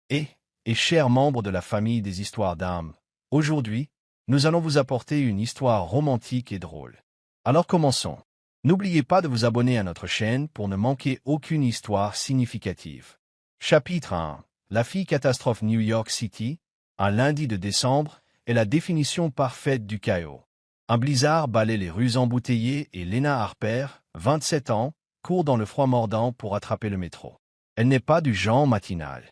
Et, chers membres de la famille des histoires d'âme, aujourd'hui, nous allons vous apporter une histoire romantique et drôle. Alors commençons. N'oubliez pas de vous abonner à notre chaîne pour ne manquer aucune histoire significative. Chapitre 1. La fille catastrophe New York City, un lundi de décembre, est la définition parfaite du chaos. Un blizzard balaie les rues embouteillées et Lena Harper, 27 ans, court dans le froid mordant pour attraper le métro. Elle n'est pas du genre matinal.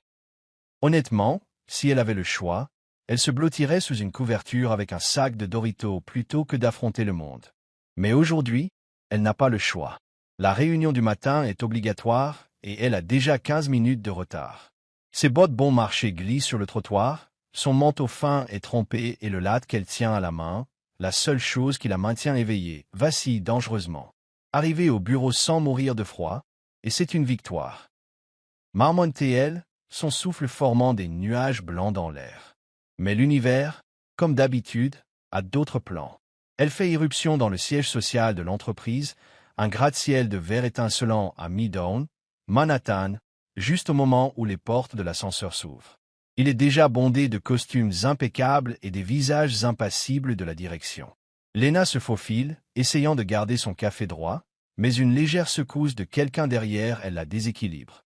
Honnêtement, si elle avait le choix, elle se blottirait sous une couverture avec un sac de Doritos plutôt que d'affronter le monde. Mais aujourd'hui, elle n'a pas le choix. La réunion du matin est obligatoire et elle a déjà 15 minutes de retard. Ses bottes bon marché glissent sur le trottoir, son manteau fin est trempé et le latte qu'elle tient à la main, la seule chose qui la maintient éveillée, vacille dangereusement. Arrivée au bureau sans mourir de froid, et c'est une victoire. Marmonne-t-elle, son souffle formant des nuages blancs dans l'air. Mais l'univers, comme d'habitude, a d'autres plans. Elle fait irruption dans le siège social de l'entreprise, un gratte-ciel de verre étincelant à Midtown, Manhattan, juste au moment où les portes de l'ascenseur s'ouvrent. Il est déjà bondé de costumes impeccables et des visages impassibles de la direction. Lena se faufile, essayant de garder son café droit, mais une légère secousse de quelqu'un derrière elle la déséquilibre.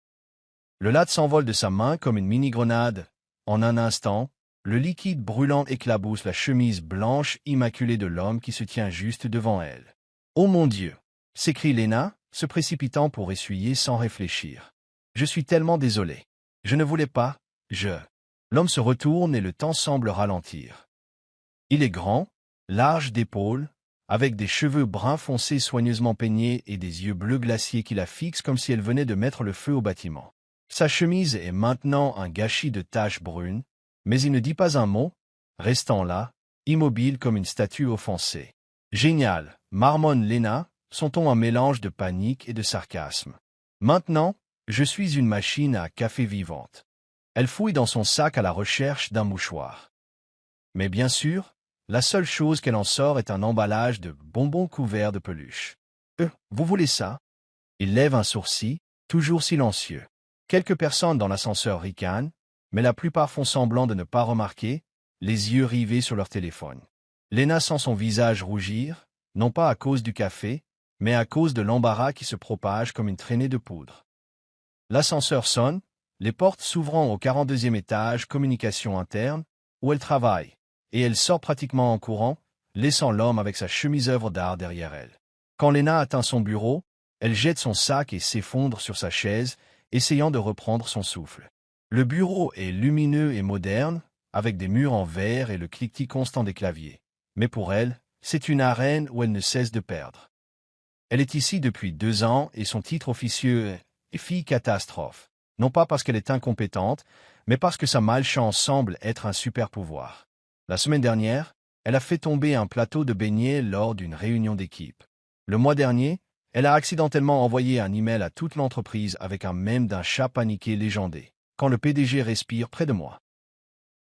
Le latte s'envole de sa main comme une mini-grenade. En un instant, le liquide brûlant éclabousse la chemise blanche immaculée de l'homme qui se tient juste devant elle. « Oh mon Dieu !» s'écrie Lena, se précipitant pour essuyer sans réfléchir. « Je suis tellement désolé. Je ne voulais pas, L'homme se retourne et le temps semble ralentir. Il est grand, large d'épaules, avec des cheveux bruns foncés soigneusement peignés et des yeux bleus glaciers qui la fixent comme si elle venait de mettre le feu au bâtiment. Sa chemise est maintenant un gâchis de taches brunes, mais il ne dit pas un mot, restant là, immobile comme une statue offensée. « Génial !» marmonne Lena, son ton un mélange de panique et de sarcasme. « Maintenant, je suis une machine à café vivante. » Elle fouille dans son sac à la recherche d'un mouchoir. Mais bien sûr, la seule chose qu'elle en sort est un emballage de bonbons couverts de peluche. « Vous voulez ça ?» Il lève un sourcil, toujours silencieux. Quelques personnes dans l'ascenseur ricanent, mais la plupart font semblant de ne pas remarquer, les yeux rivés sur leur téléphone. Lena sent son visage rougir, non pas à cause du café, mais à cause de l'embarras qui se propage comme une traînée de poudre. L'ascenseur sonne, les portes s'ouvrant au 42e étage communication interne, où elle travaille, et elle sort pratiquement en courant, laissant l'homme avec sa chemise œuvre d'art derrière elle. Quand Lena atteint son bureau, elle jette son sac et s'effondre sur sa chaise, essayant de reprendre son souffle. Le bureau est lumineux et moderne, avec des murs en verre et le cliquetis constant des claviers. Mais pour elle, c'est une arène où elle ne cesse de perdre. Elle est ici depuis 2 ans et son titre officieux est « fille catastrophe ». Non pas parce qu'elle est incompétente, mais parce que sa malchance semble être un super-pouvoir. La semaine dernière, elle a fait tomber un plateau de beignets lors d'une réunion d'équipe. Le mois dernier, elle a accidentellement envoyé un email à toute l'entreprise avec un mème d'un chat paniqué légendé, quand le PDG respire près de moi.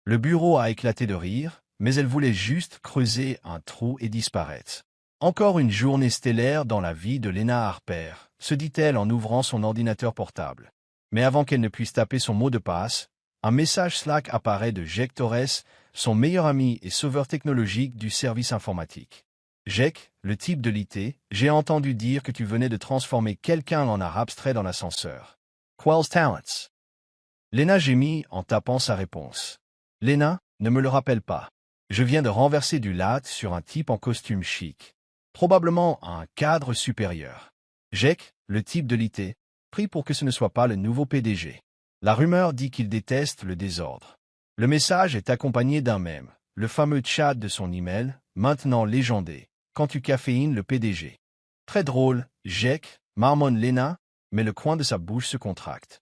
Le bureau a éclaté de rire, mais elle voulait juste creuser un trou et disparaître. Encore une journée stellaire dans la vie de Lena Harper, se dit-elle en ouvrant son ordinateur portable. Mais avant qu'elle ne puisse taper son mot de passe, un message Slack apparaît de Jake Torres, son meilleur ami et sauveur technologique du service informatique. « Jake, le type de l'IT, j'ai entendu dire que tu venais de transformer quelqu'un en art abstrait dans l'ascenseur. Quels talents ?» Lena gémit en tapant sa réponse. « Lena, ne me le rappelle pas. Je viens de renverser du latte sur un type en costume chic. Probablement un cadre supérieur. Jake, le type de l'IT, prie pour que ce ne soit pas le nouveau PDG. La rumeur dit qu'il déteste le désordre. » Le message est accompagné d'un mème, le fameux chat de son email, maintenant légendé, quand tu caféines le PDG. Très drôle, Jake, marmonne Lena, mais le coin de sa bouche se contracte.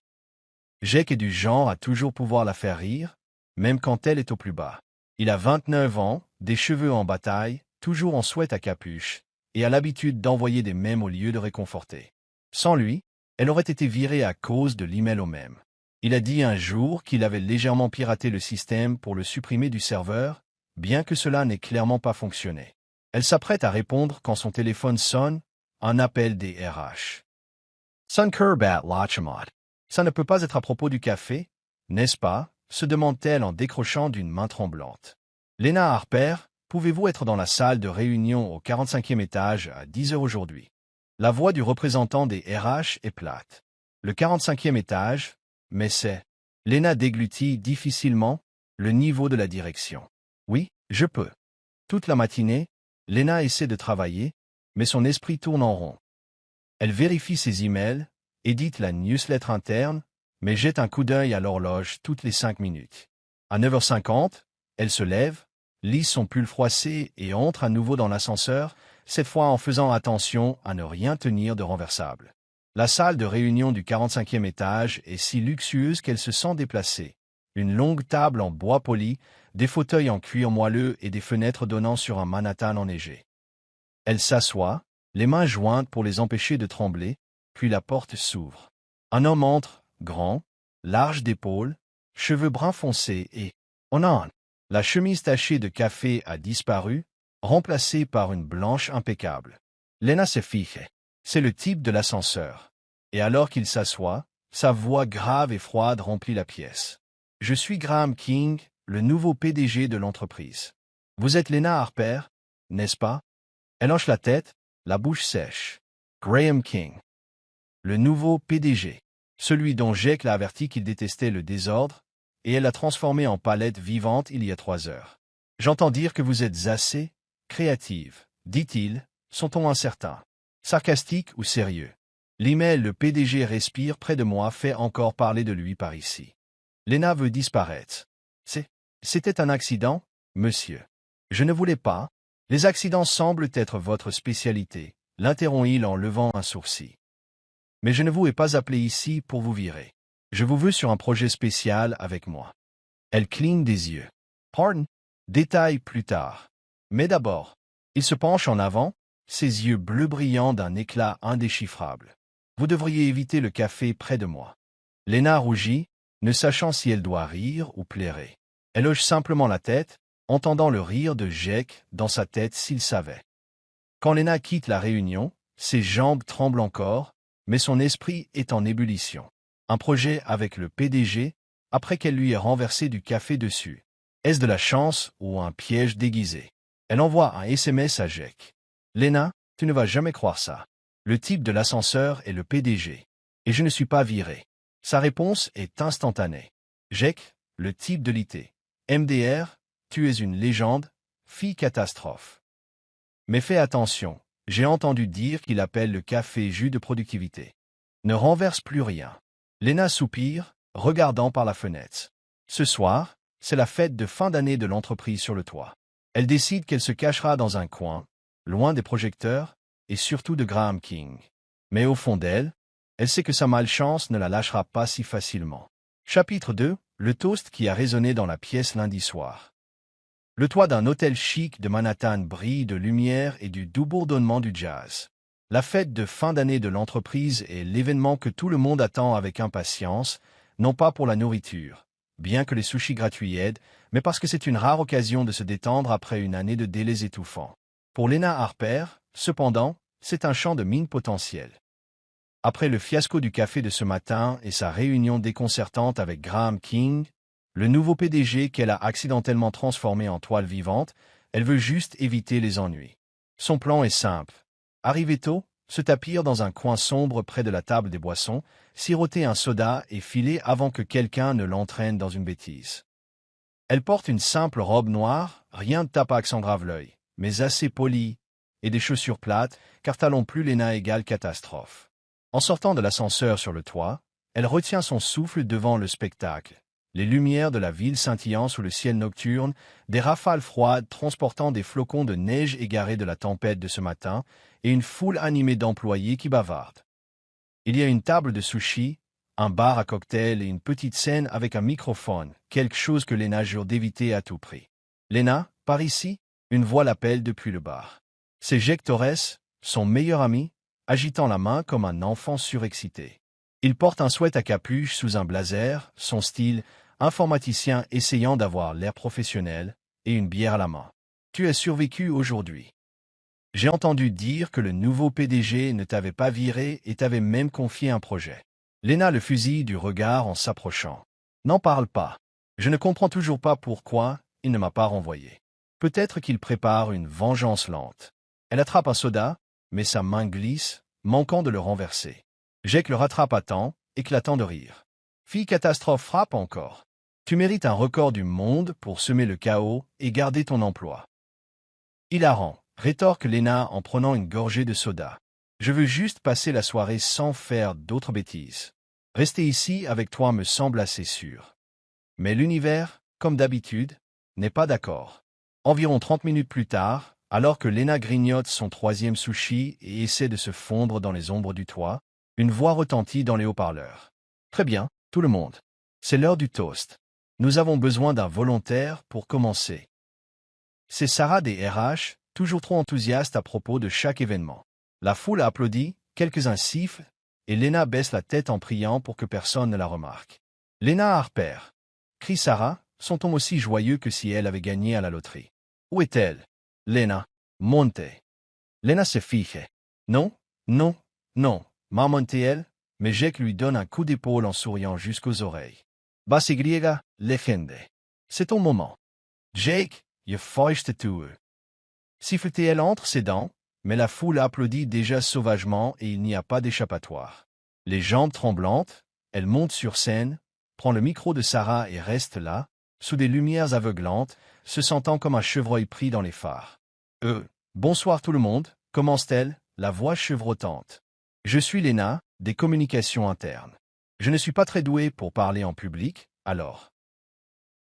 Jake est du genre à toujours pouvoir la faire rire, même quand elle est au plus bas. Il a 29 ans, des cheveux en bataille, toujours en sweat à capuche, et a l'habitude d'envoyer des mèmes au lieu de réconforter. Sans lui, elle aurait été virée à cause de l'email au mème. Il a dit un jour qu'il avait légèrement piraté le système pour le supprimer du serveur, bien que cela n'ait clairement pas fonctionné. Elle s'apprête à répondre quand son téléphone sonne, un appel des RH. « Sunkerbat Lachemot. Ça ne peut pas être à propos du café, n'est-ce pas ?» se demande-t-elle en décrochant d'une main tremblante. Lena Harper, pouvez-vous être dans la salle de réunion au 45e étage à 10 heures aujourd'hui? La voix du représentant des RH est plate. Le 45e étage, mais c'est... Lena déglutit difficilement le niveau de la direction. Oui, je peux. Toute la matinée, Lena essaie de travailler, mais son esprit tourne en rond. Elle vérifie ses emails, édite la newsletter interne, mais jette un coup d'œil à l'horloge toutes les 5 minutes. À 9h50, elle se lève, lit son pull froissé et entre à nouveau dans l'ascenseur, cette fois en faisant attention à ne rien tenir de renversable. La salle de réunion du 45e étage est si luxueuse qu'elle se sent déplacée. Une longue table en bois poli, des fauteuils en cuir moelleux et des fenêtres donnant sur un Manhattan enneigé. Elle s'assoit, les mains jointes pour les empêcher de trembler, puis la porte s'ouvre. Un homme entre, grand, large d'épaules, cheveux bruns foncés et, la chemise tachée de café a disparu, remplacée par une blanche impeccable. Lena se fiche. C'est le type de l'ascenseur. Et alors qu'il s'assoit, sa voix grave et froide remplit la pièce. Je suis Graham King, le nouveau PDG de l'entreprise. Vous êtes Lena Harper, n'est-ce pas? Elle hoche la tête, la bouche sèche. Graham King. Le nouveau PDG. Celui dont Jake l'a averti qu'il détestait le désordre, et elle l'a transformé en palette vivante il y a 3 heures. J'entends dire que vous êtes assez créative, dit-il, son ton incertain. Sarcastique ou sérieux? L'email le PDG respire près de moi fait encore parler de lui par ici. Lena veut disparaître. C'était un accident, monsieur. Je ne voulais pas. Les accidents semblent être votre spécialité, l'interrompt-il en levant un sourcil. Mais je ne vous ai pas appelé ici pour vous virer. Je vous veux sur un projet spécial avec moi. Elle cligne des yeux. Pardon? Détail plus tard. Mais d'abord, il se penche en avant, ses yeux bleus brillants d'un éclat indéchiffrable. Vous devriez éviter le café près de moi. Lena rougit, ne sachant si elle doit rire ou plairer. Elle hoche simplement la tête, entendant le rire de Jake dans sa tête s'il savait. Quand Lena quitte la réunion, ses jambes tremblent encore, mais son esprit est en ébullition. Un projet avec le PDG, après qu'elle lui ait renversé du café dessus. Est-ce de la chance ou un piège déguisé? Elle envoie un SMS à Jake. Lena, tu ne vas jamais croire ça. Le type de l'ascenseur est le PDG. Et je ne suis pas viré. Sa réponse est instantanée. Jake, le type de l'IT. MDR, tu es une légende, fille catastrophe. Mais fais attention, j'ai entendu dire qu'il appelle le café jus de productivité. Ne renverse plus rien. Lena soupire, regardant par la fenêtre. Ce soir, c'est la fête de fin d'année de l'entreprise sur le toit. Elle décide qu'elle se cachera dans un coin, loin des projecteurs, et surtout de Graham King. Mais au fond d'elle, elle sait que sa malchance ne la lâchera pas si facilement. Chapitre 2. Le toast qui a résonné dans la pièce lundi soir. Le toit d'un hôtel chic de Manhattan brille de lumière et du doux bourdonnement du jazz. La fête de fin d'année de l'entreprise est l'événement que tout le monde attend avec impatience, non pas pour la nourriture, bien que les sushis gratuits aident, mais parce que c'est une rare occasion de se détendre après une année de délais étouffants. Pour Lena Harper, cependant, c'est un champ de mine potentiel. Après le fiasco du café de ce matin et sa réunion déconcertante avec Graham King, le nouveau PDG qu'elle a accidentellement transformé en toile vivante, elle veut juste éviter les ennuis. Son plan est simple. Arriver tôt, se tapir dans un coin sombre près de la table des boissons, siroter un soda et filer avant que quelqu'un ne l'entraîne dans une bêtise. Elle porte une simple robe noire, rien de tapac s'engrave l'œil, mais assez polie, et des chaussures plates, car talons plus Lena égale catastrophe. En sortant de l'ascenseur sur le toit, elle retient son souffle devant le spectacle. Les lumières de la ville scintillant sous le ciel nocturne, des rafales froides transportant des flocons de neige égarés de la tempête de ce matin, et une foule animée d'employés qui bavardent. Il y a une table de sushis, un bar à cocktails et une petite scène avec un microphone, quelque chose que Lena jure d'éviter à tout prix. Lena, par ici, une voix l'appelle depuis le bar. C'est Jake Torres, son meilleur ami, agitant la main comme un enfant surexcité. Il porte un sweat à capuche sous un blazer, son style, informaticien essayant d'avoir l'air professionnel, et une bière à la main. Tu as survécu aujourd'hui. J'ai entendu dire que le nouveau PDG ne t'avait pas viré et t'avait même confié un projet. Lena le fusille du regard en s'approchant. N'en parle pas. Je ne comprends toujours pas pourquoi il ne m'a pas renvoyé. Peut-être qu'il prépare une vengeance lente. Elle attrape un soda, mais sa main glisse, manquant de le renverser. Jake le rattrape à temps, éclatant de rire. Fille catastrophe frappe encore. Tu mérites un record du monde pour semer le chaos et garder ton emploi. Hilarant, rétorque Lena en prenant une gorgée de soda. Je veux juste passer la soirée sans faire d'autres bêtises. Rester ici avec toi me semble assez sûr. Mais l'univers, comme d'habitude, n'est pas d'accord. Environ 30 minutes plus tard, alors que Lena grignote son troisième sushi et essaie de se fondre dans les ombres du toit, une voix retentit dans les haut-parleurs. Très bien, tout le monde. C'est l'heure du toast. Nous avons besoin d'un volontaire pour commencer. C'est Sarah des RH, toujours trop enthousiaste à propos de chaque événement. La foule applaudit, quelques-uns sifflent, et Lena baisse la tête en priant pour que personne ne la remarque. Lena Harper, crie Sarah, son ton aussi joyeux que si elle avait gagné à la loterie. Où est-elle? Lena, monte. Lena se fiche. Non, non, non, marmonte-t-elle, mais Jake lui donne un coup d'épaule en souriant jusqu'aux oreilles. Base griega, legende. C'est ton moment. Jake, je feuchte tue. Siffle-t-elle entre ses dents, mais la foule applaudit déjà sauvagement et il n'y a pas d'échappatoire. Les jambes tremblantes, elle monte sur scène, prend le micro de Sarah et reste là, sous des lumières aveuglantes, se sentant comme un chevreuil pris dans les phares. Bonsoir tout le monde, commence-t-elle, la voix chevrotante. Je suis Lena, des communications internes. Je ne suis pas très douée pour parler en public, alors.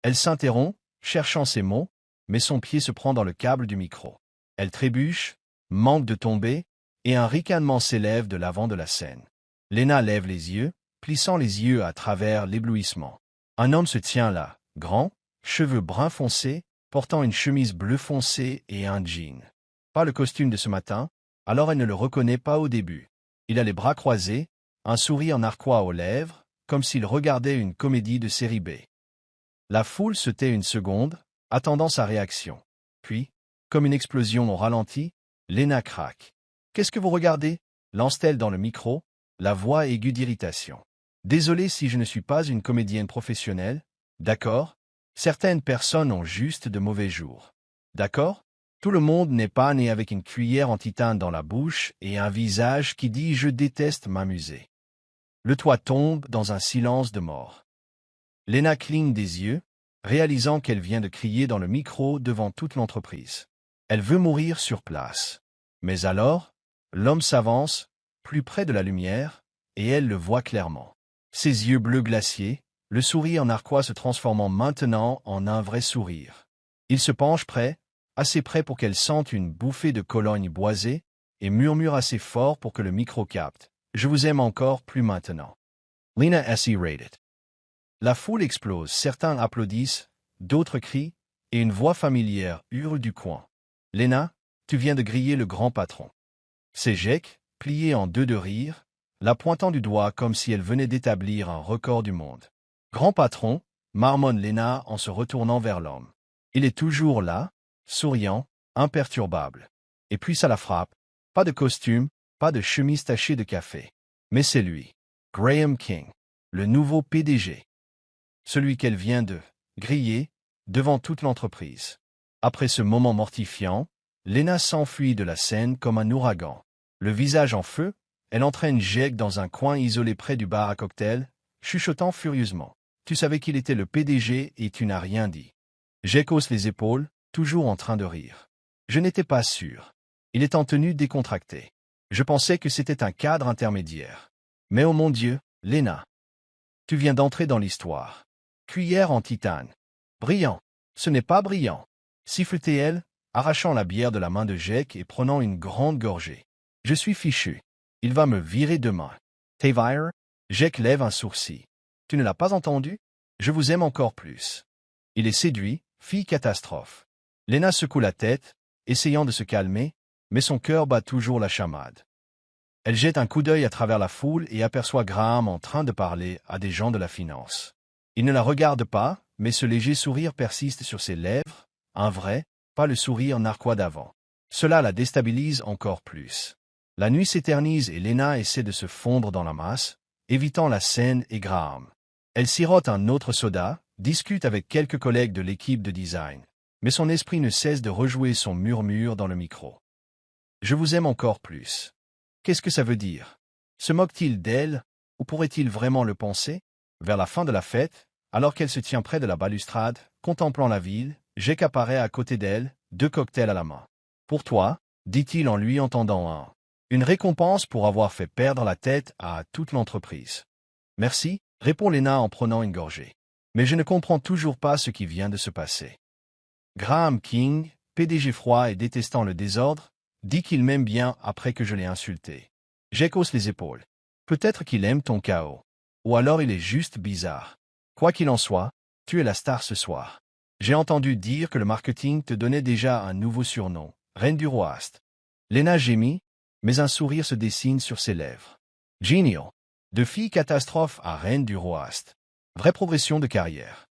Elle s'interrompt, cherchant ses mots, mais son pied se prend dans le câble du micro. Elle trébuche, manque de tomber, et un ricanement s'élève de l'avant de la scène. Lena lève les yeux, plissant les yeux à travers l'éblouissement. Un homme se tient là, grand, cheveux bruns foncés, portant une chemise bleu foncé et un jean. Pas le costume de ce matin, alors elle ne le reconnaît pas au début. Il a les bras croisés, un sourire narquois aux lèvres, comme s'il regardait une comédie de série B. La foule se tait une seconde, attendant sa réaction. Puis, comme une explosion au ralenti, Lena craque. « Qu'est-ce que vous regardez » lance-t-elle dans le micro, la voix aiguë d'irritation. « Désolée si je ne suis pas une comédienne professionnelle, d'accord? Certaines personnes ont juste de mauvais jours. D'accord? Tout le monde n'est pas né avec une cuillère en titane dans la bouche et un visage qui dit « je déteste m'amuser ». Le toit tombe dans un silence de mort. Lena cligne des yeux, réalisant qu'elle vient de crier dans le micro devant toute l'entreprise. Elle veut mourir sur place. Mais alors, l'homme s'avance, plus près de la lumière, et elle le voit clairement. Ses yeux bleus glaciers, le sourire narquois se transformant maintenant en un vrai sourire. Il se penche près, assez près pour qu'elle sente une bouffée de Cologne boisée, et murmure assez fort pour que le micro capte. « Je vous aime encore plus maintenant. » Lena S.E. rated. La foule explose, certains applaudissent, d'autres crient, et une voix familière hurle du coin. « Lena, tu viens de griller le grand patron. » C'est Jake, plié en deux de rire, la pointant du doigt comme si elle venait d'établir un record du monde. « Grand patron » marmonne Lena en se retournant vers l'homme. Il est toujours là, souriant, imperturbable. Et puis ça la frappe. Pas de costume, pas de chemise tachée de café. Mais c'est lui, Graham King, le nouveau PDG. Celui qu'elle vient de griller devant toute l'entreprise. Après ce moment mortifiant, Lena s'enfuit de la scène comme un ouragan. Le visage en feu, elle entraîne Jake dans un coin isolé près du bar à cocktail, chuchotant furieusement. « Tu savais qu'il était le PDG et tu n'as rien dit. » Jake hausse les épaules, toujours en train de rire. « Je n'étais pas sûr. Il est en tenue décontractée. Je pensais que c'était un cadre intermédiaire. Mais oh mon Dieu, Lena, tu viens d'entrer dans l'histoire. Cuillère en titane. Brillant. Ce n'est pas brillant. » Siffletait-elle, arrachant la bière de la main de Jake et prenant une grande gorgée. « Je suis fichu. Il va me virer demain. » Tavire? Jake lève un sourcil. « Tu ne l'as pas entendu? Je vous aime encore plus. » Il est séduit, fille catastrophe. Lena secoue la tête, essayant de se calmer, mais son cœur bat toujours la chamade. Elle jette un coup d'œil à travers la foule et aperçoit Graham en train de parler à des gens de la finance. Il ne la regarde pas, mais ce léger sourire persiste sur ses lèvres, un vrai, pas le sourire narquois d'avant. Cela la déstabilise encore plus. La nuit s'éternise et Lena essaie de se fondre dans la masse, évitant la scène et Graham. Elle sirote un autre soda, discute avec quelques collègues de l'équipe de design, mais son esprit ne cesse de rejouer son murmure dans le micro. Je vous aime encore plus. Qu'est-ce que ça veut dire? Se moque-t-il d'elle, ou pourrait-il vraiment le penser? Vers la fin de la fête, alors qu'elle se tient près de la balustrade, contemplant la ville, Jake apparaît à côté d'elle, 2 cocktails à la main. Pour toi, dit-il en lui entendant un. Une récompense pour avoir fait perdre la tête à toute l'entreprise. Merci, répond Lena en prenant une gorgée. Mais je ne comprends toujours pas ce qui vient de se passer. Graham King, PDG froid et détestant le désordre, dit qu'il m'aime bien après que je l'ai insulté. Jake hausse les épaules. Peut-être qu'il aime ton chaos. Ou alors il est juste bizarre. Quoi qu'il en soit, tu es la star ce soir. J'ai entendu dire que le marketing te donnait déjà un nouveau surnom, Reine du Roast. Lena gémit, mais un sourire se dessine sur ses lèvres. Genial. De fille catastrophe à Reine du Roast. Vraie progression de carrière.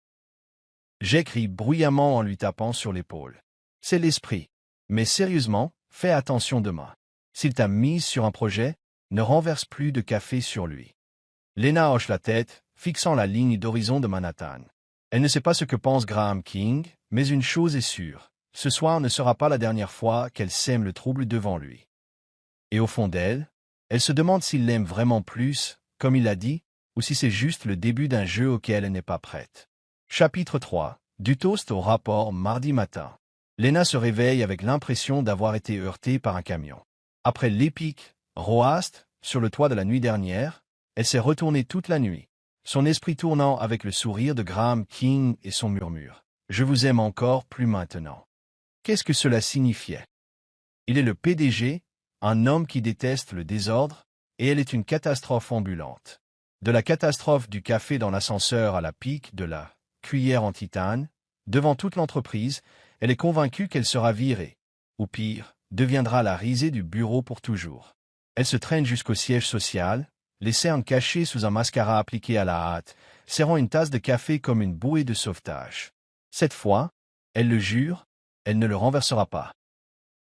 Jake rit bruyamment en lui tapant sur l'épaule. C'est l'esprit. Mais sérieusement, fais attention demain. S'il t'a mise sur un projet, ne renverse plus de café sur lui. Lena hoche la tête, fixant la ligne d'horizon de Manhattan. Elle ne sait pas ce que pense Graham King, mais une chose est sûre. Ce soir ne sera pas la dernière fois qu'elle sème le trouble devant lui. Et au fond d'elle, elle se demande s'il l'aime vraiment plus, comme il l'a dit, ou si c'est juste le début d'un jeu auquel elle n'est pas prête. Chapitre 3. Du toast au rapport mardi matin. Lena se réveille avec l'impression d'avoir été heurtée par un camion. Après l'épique roast sur le toit de la nuit dernière, elle s'est retournée toute la nuit, son esprit tournant avec le sourire de Graham King et son murmure. « Je vous aime encore plus maintenant. » Qu'est-ce que cela signifiait? Il est le PDG, un homme qui déteste le désordre, et elle est une catastrophe ambulante. De la catastrophe du café dans l'ascenseur à la pique de la cuillère en titane, devant toute l'entreprise, elle est convaincue qu'elle sera virée, ou pire, deviendra la risée du bureau pour toujours. Elle se traîne jusqu'au siège social, les cernes cachées sous un mascara appliqué à la hâte, serrant une tasse de café comme une bouée de sauvetage. Cette fois, elle le jure, elle ne le renversera pas.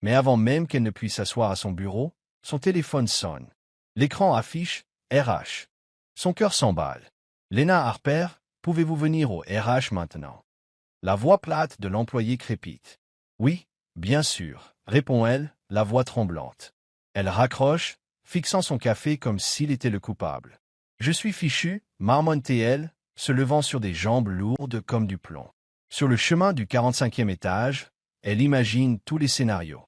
Mais avant même qu'elle ne puisse s'asseoir à son bureau, son téléphone sonne. L'écran affiche « RH ». Son cœur s'emballe. « Lena Harper, pouvez-vous venir au RH maintenant ?» La voix plate de l'employé crépite. « Oui, bien sûr », répond-elle, la voix tremblante. Elle raccroche, fixant son café comme s'il était le coupable. « Je suis fichu », marmonne-t-elle, se levant sur des jambes lourdes comme du plomb. Sur le chemin du 45e étage, elle imagine tous les scénarios.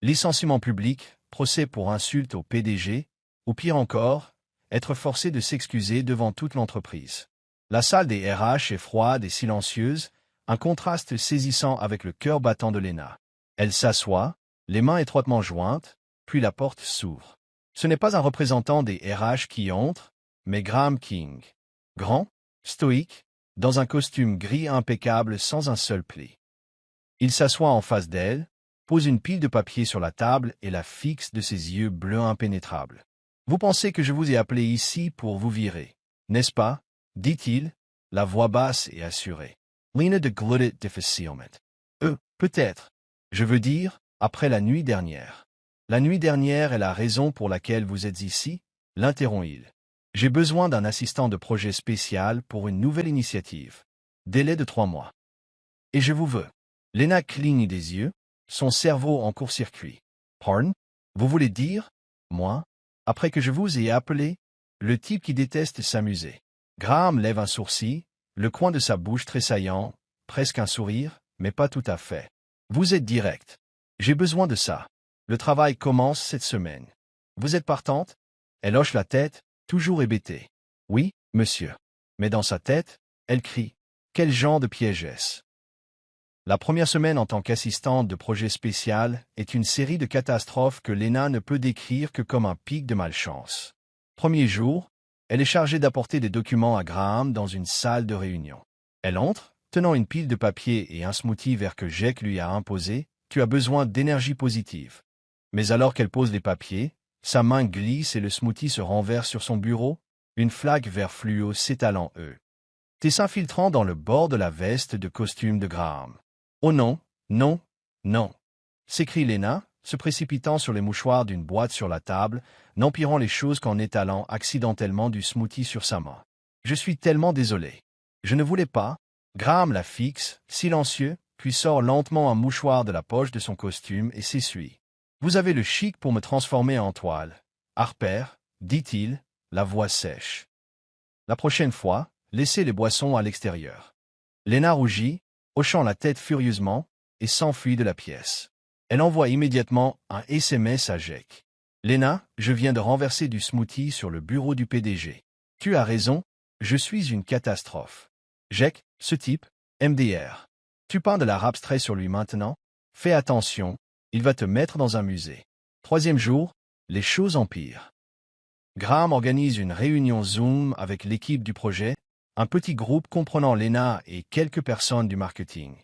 Licenciement public, procès pour insulte au PDG, ou pire encore, être forcé de s'excuser devant toute l'entreprise. La salle des RH est froide et silencieuse, un contraste saisissant avec le cœur battant de Lena. Elle s'assoit, les mains étroitement jointes, puis la porte s'ouvre. Ce n'est pas un représentant des RH qui entre, mais Graham King. Grand, stoïque, dans un costume gris impeccable sans un seul pli. Il s'assoit en face d'elle, pose une pile de papier sur la table et la fixe de ses yeux bleus impénétrables. « Vous pensez que je vous ai appelé ici pour vous virer, n'est-ce pas ?» dit-il, la voix basse et assurée. Lena de glutted difficilement. Peut-être. Je veux dire, après la nuit dernière. La nuit dernière est la raison pour laquelle vous êtes ici, l'interrompt-il. J'ai besoin d'un assistant de projet spécial pour une nouvelle initiative. Délai de 3 mois. Et je vous veux. Lena cligne des yeux, son cerveau en court-circuit. Pardon? Vous voulez dire, moi, après que je vous ai appelé, le type qui déteste s'amuser. Graham lève un sourcil, le coin de sa bouche tressaillant, presque un sourire, mais pas tout à fait. Vous êtes direct. J'ai besoin de ça. Le travail commence cette semaine. Vous êtes partante? Elle hoche la tête, toujours hébétée. Oui, monsieur. Mais dans sa tête, elle crie. Quel genre de piège est-ce? La première semaine en tant qu'assistante de projet spécial est une série de catastrophes que Lena ne peut décrire que comme un pic de malchance. Premier jour, elle est chargée d'apporter des documents à Graham dans une salle de réunion. Elle entre, tenant une pile de papier et un smoothie vert que Jake lui a imposé. Tu as besoin d'énergie positive. Mais alors qu'elle pose les papiers, sa main glisse et le smoothie se renverse sur son bureau, une flaque vert fluo s'étalant s'infiltrant dans le bord de la veste de costume de Graham. « Oh non, non, non !» s'écrie Lena, se précipitant sur les mouchoirs d'une boîte sur la table, n'empirant les choses qu'en étalant accidentellement du smoothie sur sa main. « Je suis tellement désolé. Je ne voulais pas. Graham la fixe, silencieux, puis sort lentement un mouchoir de la poche de son costume et s'essuie. Vous avez le chic pour me transformer en toile. Harper, dit-il, la voix sèche. La prochaine fois, laissez les boissons à l'extérieur. Lena rougit, hochant la tête furieusement, et s'enfuit de la pièce. Elle envoie immédiatement un SMS à Jake. Lena, je viens de renverser du smoothie sur le bureau du PDG. Tu as raison, je suis une catastrophe. Jake, ce type, MDR. Tu peins de l'art abstrait sur lui maintenant? Fais attention, il va te mettre dans un musée. Troisième jour, les choses empirent. Graham organise une réunion Zoom avec l'équipe du projet, un petit groupe comprenant Lena et quelques personnes du marketing.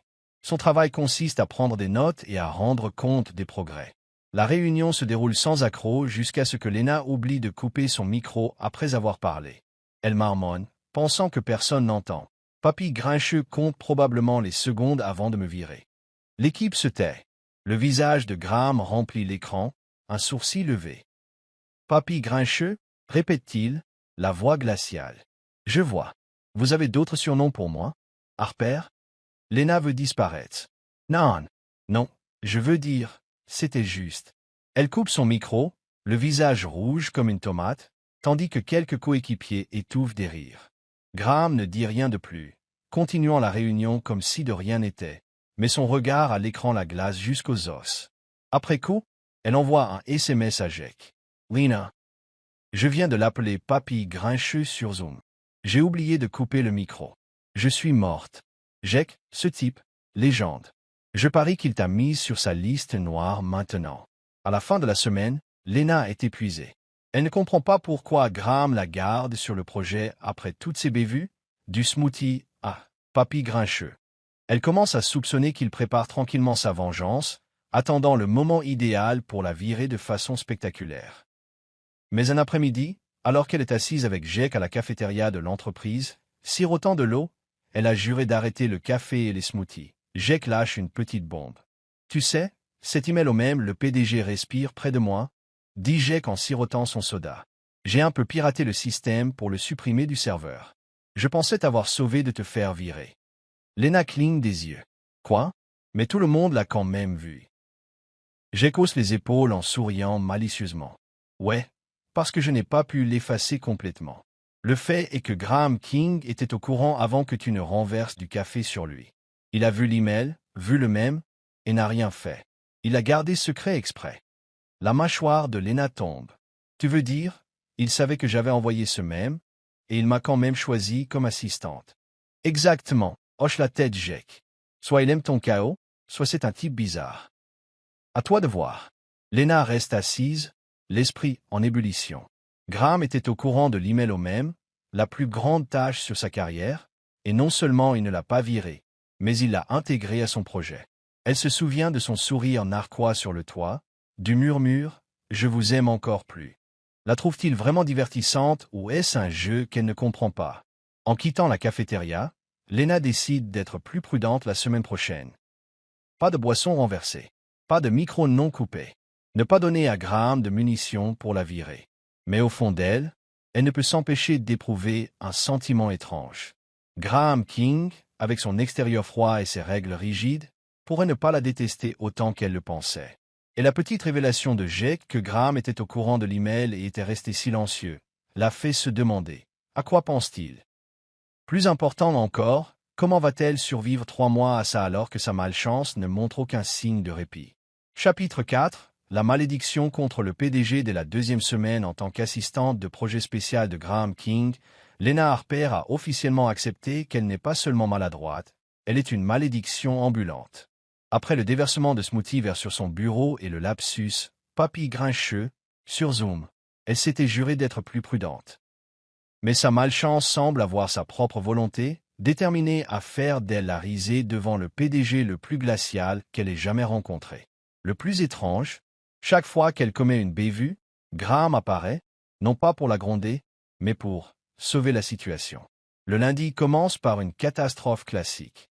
Son travail consiste à prendre des notes et à rendre compte des progrès. La réunion se déroule sans accroc jusqu'à ce que Lena oublie de couper son micro après avoir parlé. Elle marmonne, pensant que personne n'entend. Papy Grincheux compte probablement les secondes avant de me virer. L'équipe se tait. Le visage de Graham remplit l'écran, un sourcil levé. Papy Grincheux, répète-t-il, la voix glaciale. Je vois. Vous avez d'autres surnoms pour moi? Harper? Lena veut disparaître. Non, non, je veux dire, c'était juste. Elle coupe son micro, le visage rouge comme une tomate, tandis que quelques coéquipiers étouffent des rires. Graham ne dit rien de plus, continuant la réunion comme si de rien n'était, mais son regard à l'écran la glace jusqu'aux os. Après coup, elle envoie un SMS à Jake. Lena. Je viens de l'appeler Papy Grincheux sur Zoom. J'ai oublié de couper le micro. Je suis morte. Jake, ce type, légende. Je parie qu'il t'a mise sur sa liste noire maintenant. À la fin de la semaine, Lena est épuisée. Elle ne comprend pas pourquoi Graham la garde sur le projet après toutes ses bévues, du smoothie à Papy Grincheux. Elle commence à soupçonner qu'il prépare tranquillement sa vengeance, attendant le moment idéal pour la virer de façon spectaculaire. Mais un après-midi, alors qu'elle est assise avec Jake à la cafétéria de l'entreprise, sirotant de l'eau, elle a juré d'arrêter le café et les smoothies. Jake lâche une petite bombe. Tu sais, cet email au même, le PDG respire près de moi, dit Jake en sirotant son soda. J'ai un peu piraté le système pour le supprimer du serveur. Je pensais t'avoir sauvé de te faire virer. Lena cligne des yeux. Quoi? Mais tout le monde l'a quand même vu. Jake hausse les épaules en souriant malicieusement. Ouais, parce que je n'ai pas pu l'effacer complètement. Le fait est que Graham King était au courant avant que tu ne renverses du café sur lui. Il a vu l'email, vu le même, et n'a rien fait. Il a gardé secret exprès. La mâchoire de Lena tombe. Tu veux dire, il savait que j'avais envoyé ce même, et il m'a quand même choisi comme assistante. Exactement, hoche la tête Jake. Soit il aime ton chaos, soit c'est un type bizarre. À toi de voir. Lena reste assise, l'esprit en ébullition. Graham était au courant de l'email au même, la plus grande tâche sur sa carrière, et non seulement il ne l'a pas viré, mais il l'a intégré à son projet. Elle se souvient de son sourire narquois sur le toit, du murmure « Je vous aime encore plus ». La trouve-t-il vraiment divertissante ou est-ce un jeu qu'elle ne comprend pas? En quittant la cafétéria, Lena décide d'être plus prudente la semaine prochaine. Pas de boisson renversée, pas de micro non coupé, ne pas donner à Graham de munitions pour la virer. Mais au fond d'elle, elle ne peut s'empêcher d'éprouver un sentiment étrange. Graham King, avec son extérieur froid et ses règles rigides, pourrait ne pas la détester autant qu'elle le pensait. Et la petite révélation de Jake que Graham était au courant de l'email et était resté silencieux, l'a fait se demander « À quoi pense-t-il » Plus important encore, comment va-t-elle survivre 3 mois à ça alors que sa malchance ne montre aucun signe de répit? Chapitre 4. La malédiction contre le PDG dès la 2e semaine en tant qu'assistante de projet spécial de Graham King, Lena Harper a officiellement accepté qu'elle n'est pas seulement maladroite, elle est une malédiction ambulante. Après le déversement de smoothie vers sur son bureau et le lapsus, Papy Grincheux, sur Zoom, elle s'était jurée d'être plus prudente. Mais sa malchance semble avoir sa propre volonté, déterminée à faire d'elle la risée devant le PDG le plus glacial qu'elle ait jamais rencontré. Le plus étrange, chaque fois qu'elle commet une bévue, Graham apparaît, non pas pour la gronder, mais pour sauver la situation. Le lundi commence par une catastrophe classique.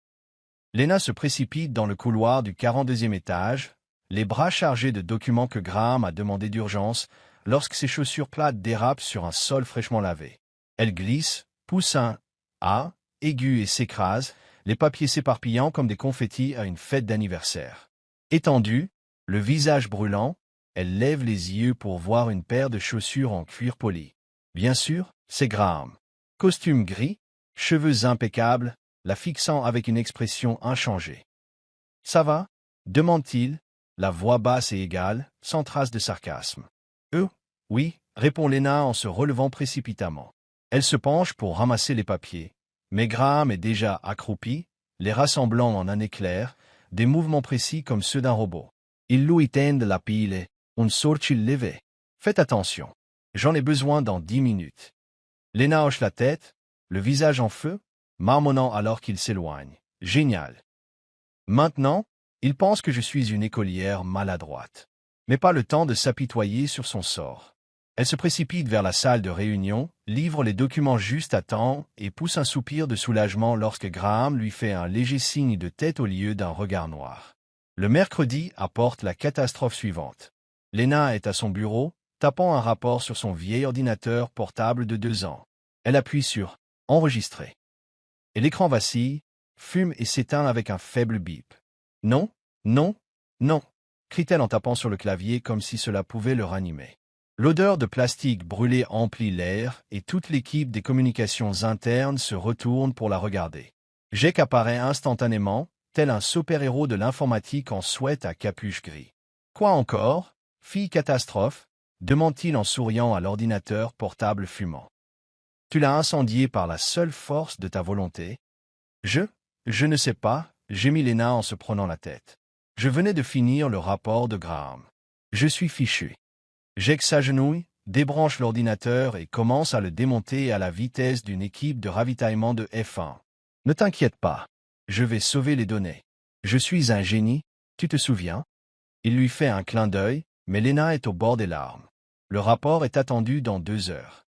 Lena se précipite dans le couloir du 42e étage, les bras chargés de documents que Graham a demandé d'urgence, lorsque ses chaussures plates dérapent sur un sol fraîchement lavé. Elle glisse, pousse un « Ah » aiguë et s'écrase, les papiers s'éparpillant comme des confettis à une fête d'anniversaire. Étendue, le visage brûlant, elle lève les yeux pour voir une paire de chaussures en cuir poli. Bien sûr, c'est Graham. Costume gris, cheveux impeccables, la fixant avec une expression inchangée. « Ça va » demande-t-il, la voix basse et égale, sans trace de sarcasme. « Oui » répond Lena en se relevant précipitamment. Elle se penche pour ramasser les papiers, mais Graham est déjà accroupi, les rassemblant en un éclair, des mouvements précis comme ceux d'un robot. Il lui tend la pile, un sourcil levé. Faites attention. J'en ai besoin dans 10 minutes. Lena hoche la tête, le visage en feu, marmonnant alors qu'il s'éloigne. Génial. Maintenant, il pense que je suis une écolière maladroite. Mais pas le temps de s'apitoyer sur son sort. Elle se précipite vers la salle de réunion, livre les documents juste à temps et pousse un soupir de soulagement lorsque Graham lui fait un léger signe de tête au lieu d'un regard noir. Le mercredi apporte la catastrophe suivante. Lena est à son bureau, tapant un rapport sur son vieil ordinateur portable de 2 ans. Elle appuie sur « Enregistrer ». Et l'écran vacille, fume et s'éteint avec un faible bip. « Non, non, non » crie-t-elle en tapant sur le clavier comme si cela pouvait le ranimer. L'odeur de plastique brûlé emplit l'air et toute l'équipe des communications internes se retourne pour la regarder. Jake apparaît instantanément, tel un super-héros de l'informatique en sweat à capuche gris. « Quoi encore, fille catastrophe » demande-t-il en souriant à l'ordinateur portable fumant. « Tu l'as incendié par la seule force de ta volonté ?»« Je ne sais pas » gémit Lena en se prenant la tête. « Je venais de finir le rapport de Graham. Je suis fichu. » Jake s'agenouille, débranche l'ordinateur et commence à le démonter à la vitesse d'une équipe de ravitaillement de F1. « Ne t'inquiète pas. Je vais sauver les données. Je suis un génie, tu te souviens ?» Il lui fait un clin d'œil, mais Lena est au bord des larmes. Le rapport est attendu dans 2 heures.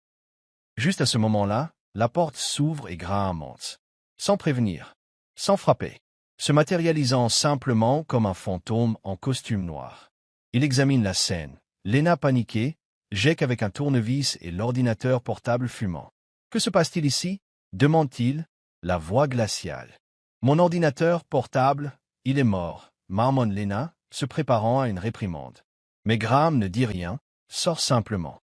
Juste à ce moment-là, la porte s'ouvre et Graham monte. Sans prévenir, sans frapper, se matérialisant simplement comme un fantôme en costume noir. Il examine la scène. Lena paniquée, Jake avec un tournevis et l'ordinateur portable fumant. « Que se passe-t-il ici » demande-t-il, la voix glaciale. « Mon ordinateur portable, il est mort » marmonne Lena, se préparant à une réprimande. Mais Graham ne dit rien, sort simplement.